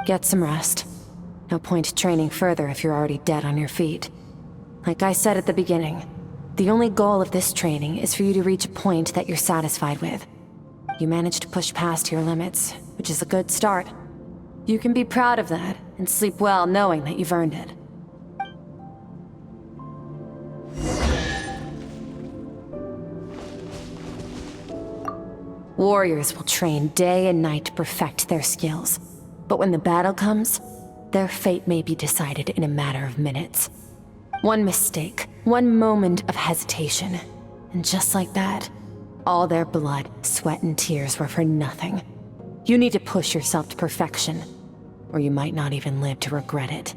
Get some rest. No point training further if you're already dead on your feet. Like I said at the beginning, the only goal of this training is for you to reach a point that you're satisfied with. You managed to push past your limits, which is a good start. You can be proud of that, and sleep well knowing that you've earned it. Warriors will train day and night to perfect their skills. But when the battle comes, their fate may be decided in a matter of minutes. One mistake, one moment of hesitation, and just like that, all their blood, sweat, and tears were for nothing. You need to push yourself to perfection, or you might not even live to regret it.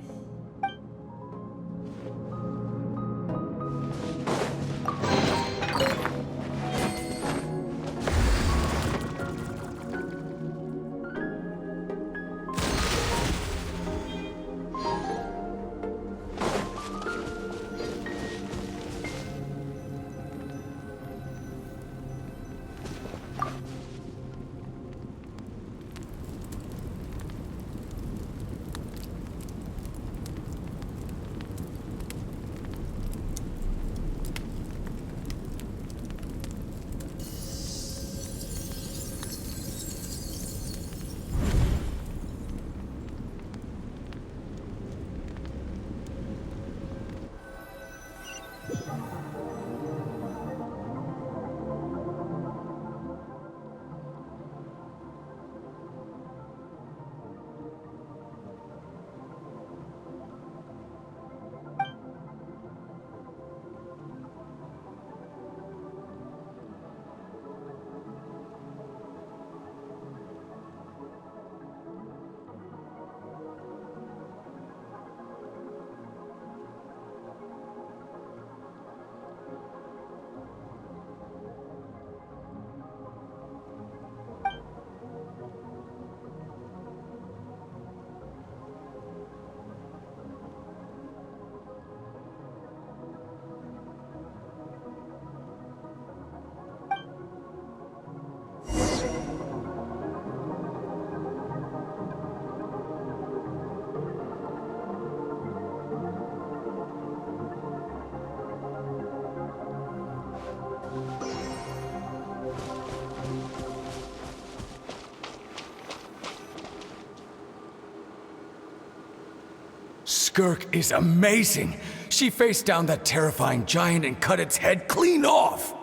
Skirk is amazing. She faced down that terrifying giant and cut its head clean off.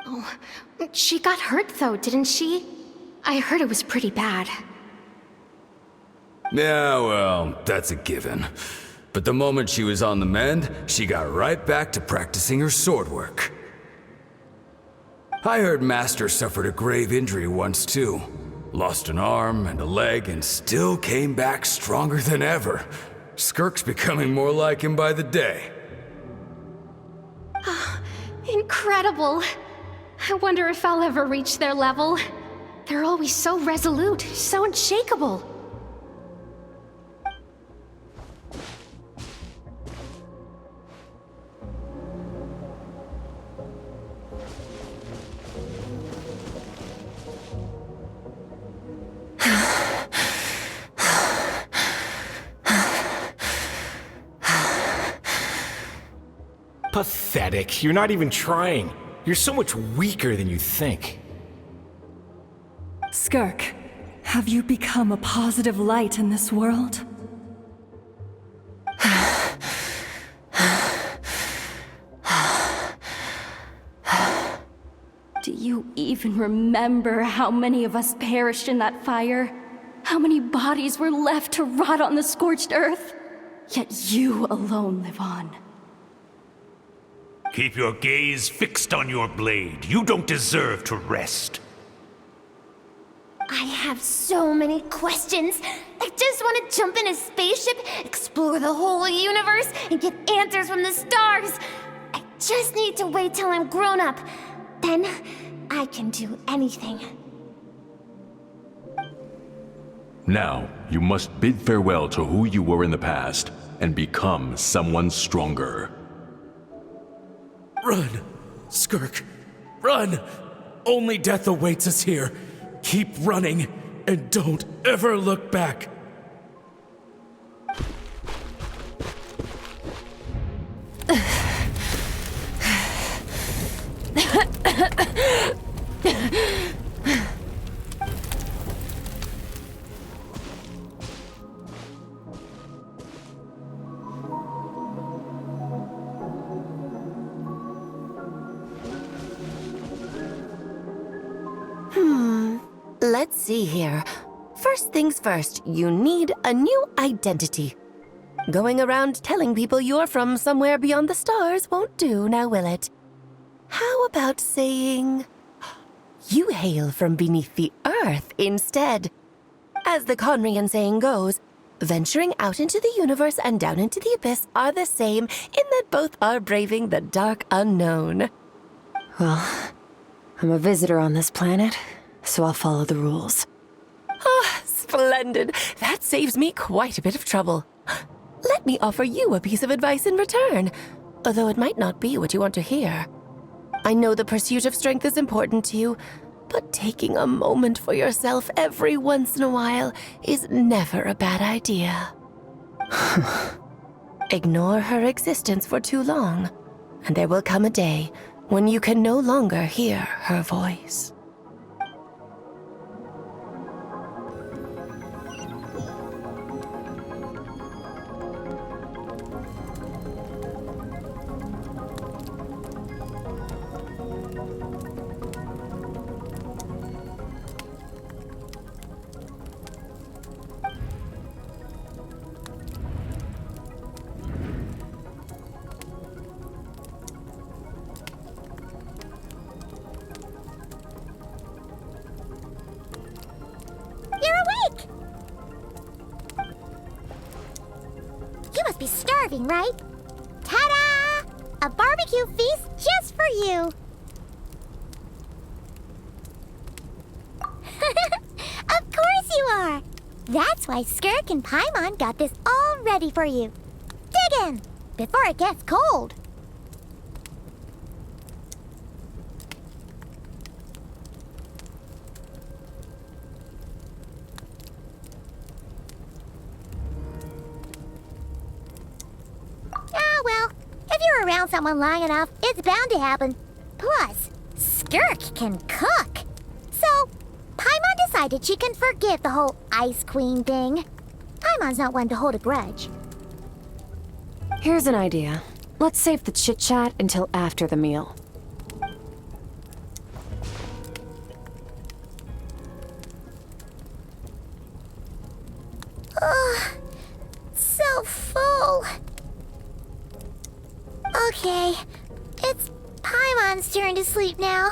Oh, she got hurt though, didn't she? I heard it was pretty bad. Yeah, well, that's a given. But the moment she was on the mend, she got right back to practicing her sword work. I heard Master suffered a grave injury once too. Lost an arm and a leg and still came back stronger than ever. Skirk's becoming more like him by the day. Incredible. I wonder if I'll ever reach their level. They're always so resolute, so unshakable. Pathetic. You're not even trying. You're so much weaker than you think. Skirk, have you become a positive light in this world? Do you even remember how many of us perished in that fire? How many bodies were left to rot on the scorched earth? Yet you alone live on. Keep your gaze fixed on your blade. You don't deserve to rest. I have so many questions. I just want to jump in a spaceship, explore the whole universe, and get answers from the stars. I just need to wait till I'm grown up. Then I can do anything. Now, you must bid farewell to who you were in the past and become someone stronger. Run, Skirk, run! Only death awaits us here. Keep running, and don't ever look back. Let's see here. First things first, you need a new identity. Going around telling people you're from somewhere beyond the stars won't do, now will it? How about saying, you hail from beneath the earth instead? As the Conrian saying goes, venturing out into the universe and down into the abyss are the same in that both are braving the dark unknown. Well, I'm a visitor on this planet, so I'll follow the rules. Ah, splendid. That saves me quite a bit of trouble. Let me offer you a piece of advice in return, although it might not be what you want to hear. I know the pursuit of strength is important to you, but taking a moment for yourself every once in a while is never a bad idea. Ignore her existence for too long, and there will come a day when you can no longer hear her voice. Be starving, right? Ta-da! A barbecue feast just for you! Of course you are! That's why Skirk and Paimon got this all ready for you. Dig in, before it gets cold. Around someone long enough, it's bound to happen. Plus, Skirk can cook. So, Paimon decided she can forgive the whole Ice Queen thing. Paimon's not one to hold a grudge. Here's an idea. Let's save the chit-chat until after the meal. Ugh, so full. Okay, it's Paimon's turn to sleep now.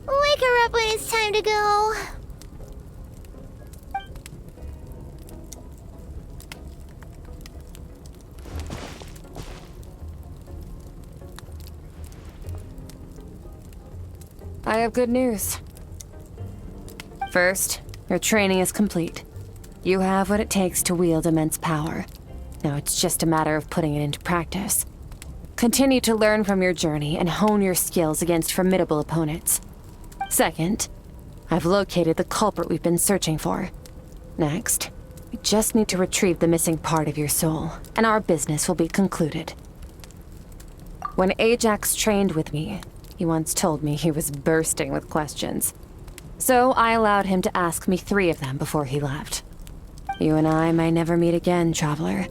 Wake her up when it's time to go. I have good news. First, your training is complete. You have what it takes to wield immense power. Now it's just a matter of putting it into practice. Continue to learn from your journey and hone your skills against formidable opponents. Second, I've located the culprit we've been searching for. Next, we just need to retrieve the missing part of your soul, and our business will be concluded. When Ajax trained with me, he once told me he was bursting with questions. So I allowed him to ask me 3 of them before he left. You and I may never meet again, Traveler.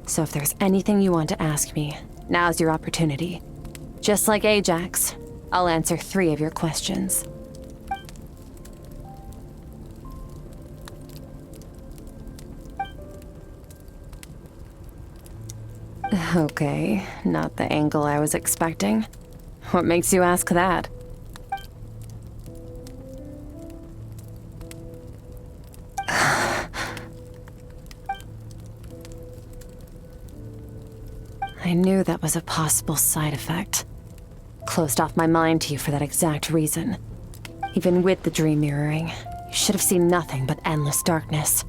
So if there's anything you want to ask me, now's your opportunity. Just like Ajax, I'll answer 3 of your questions. Okay, not the angle I was expecting. What makes you ask that? I knew that was a possible side effect. Closed off my mind to you for that exact reason. Even with the dream mirroring, you should have seen nothing but endless darkness.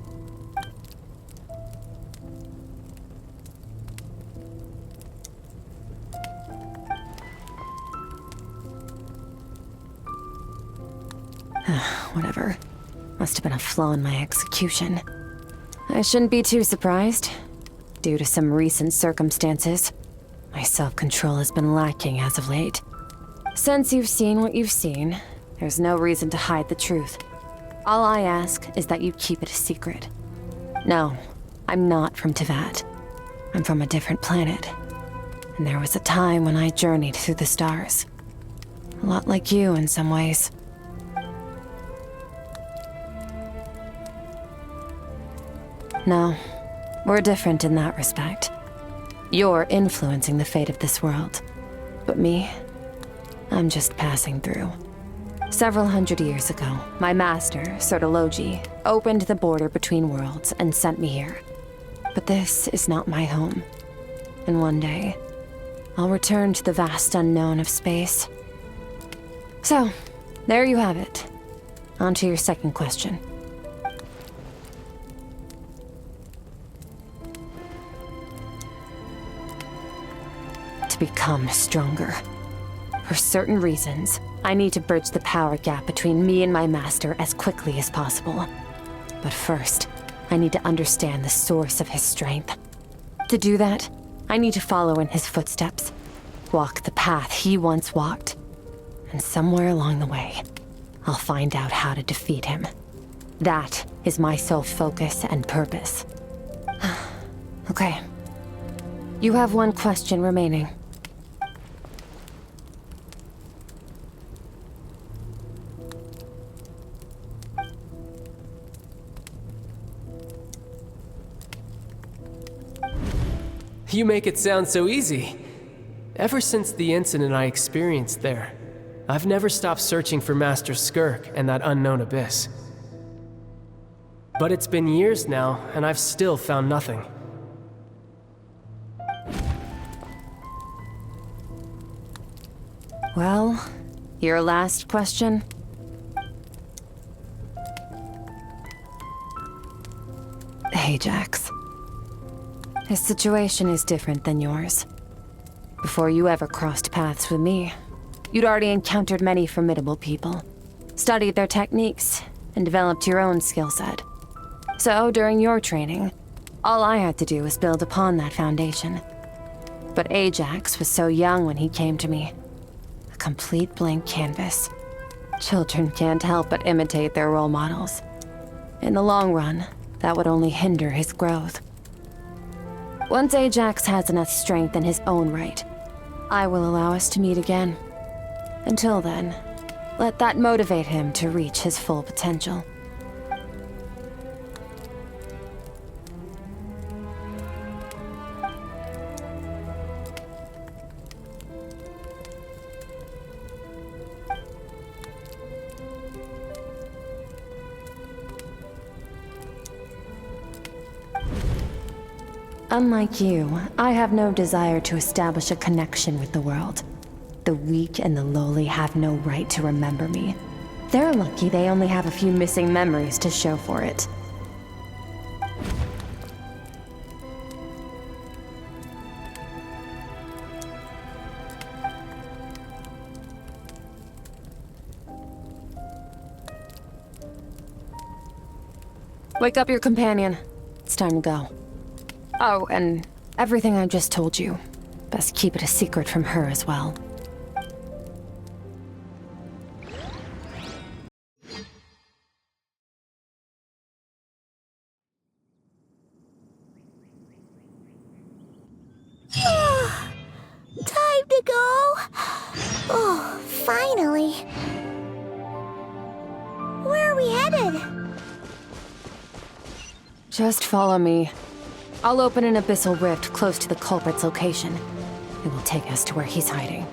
Whatever. Must have been a flaw in my execution. I shouldn't be too surprised. Due to some recent circumstances, my self-control has been lacking as of late. Since you've seen what you've seen, there's no reason to hide the truth. All I ask is that you keep it a secret. No, I'm not from Tevat. I'm from a different planet. And there was a time when I journeyed through the stars. A lot like you in some ways. No, we're different in that respect. You're influencing the fate of this world. But me, I'm just passing through. Several hundred years ago, my master, Sertologi, opened the border between worlds and sent me here. But this is not my home. And one day, I'll return to the vast unknown of space. So, there you have it. On to your second question. To become stronger. For certain reasons, I need to bridge the power gap between me and my master as quickly as possible. But first, I need to understand the source of his strength. To do that, I need to follow in his footsteps, walk the path he once walked. And somewhere along the way, I'll find out how to defeat him. That is my sole focus and purpose. Okay. You have one question remaining. You make it sound so easy. Ever since the incident I experienced there, I've never stopped searching for Master Skirk and that unknown abyss. But it's been years now, and I've still found nothing. Well, your last question? Ajax. His situation is different than yours. Before you ever crossed paths with me, you'd already encountered many formidable people, studied their techniques, and developed your own skill set. So, during your training, all I had to do was build upon that foundation. But Ajax was so young when he came to me. A complete blank canvas. Children can't help but imitate their role models. In the long run, That would only hinder his growth. Once Ajax has enough strength in his own right, I will allow us to meet again. Until then, let that motivate him to reach his full potential. Unlike you, I have no desire to establish a connection with the world. The weak and the lowly have no right to remember me. They're lucky they only have a few missing memories to show for it. Wake up your companion. It's time to go. Oh, and everything I just told you. Best keep it a secret from her as well. Time to go. Oh, finally. Where are we headed? Just follow me. I'll open an abyssal rift close to the culprit's location. It will take us to where he's hiding.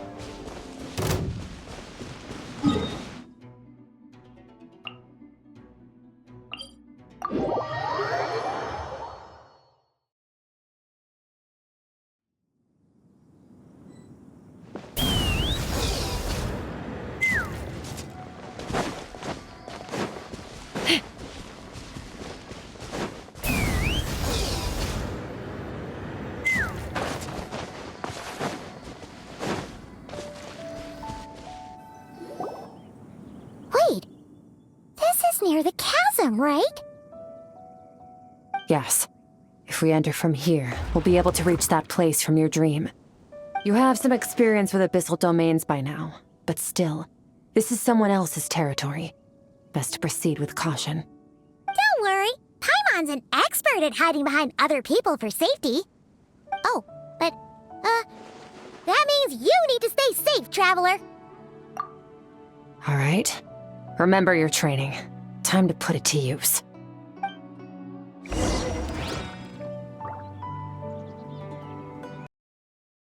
Wait, this is near the chasm, right? Yes. If we enter from here, we'll be able to reach that place from your dream. You have some experience with abyssal domains by now, but still, this is someone else's territory. Best to proceed with caution. Don't worry, Paimon's an expert at hiding behind other people for safety. Oh, but, that means you need to stay safe, traveler. All right. Remember your training. Time to put it to use.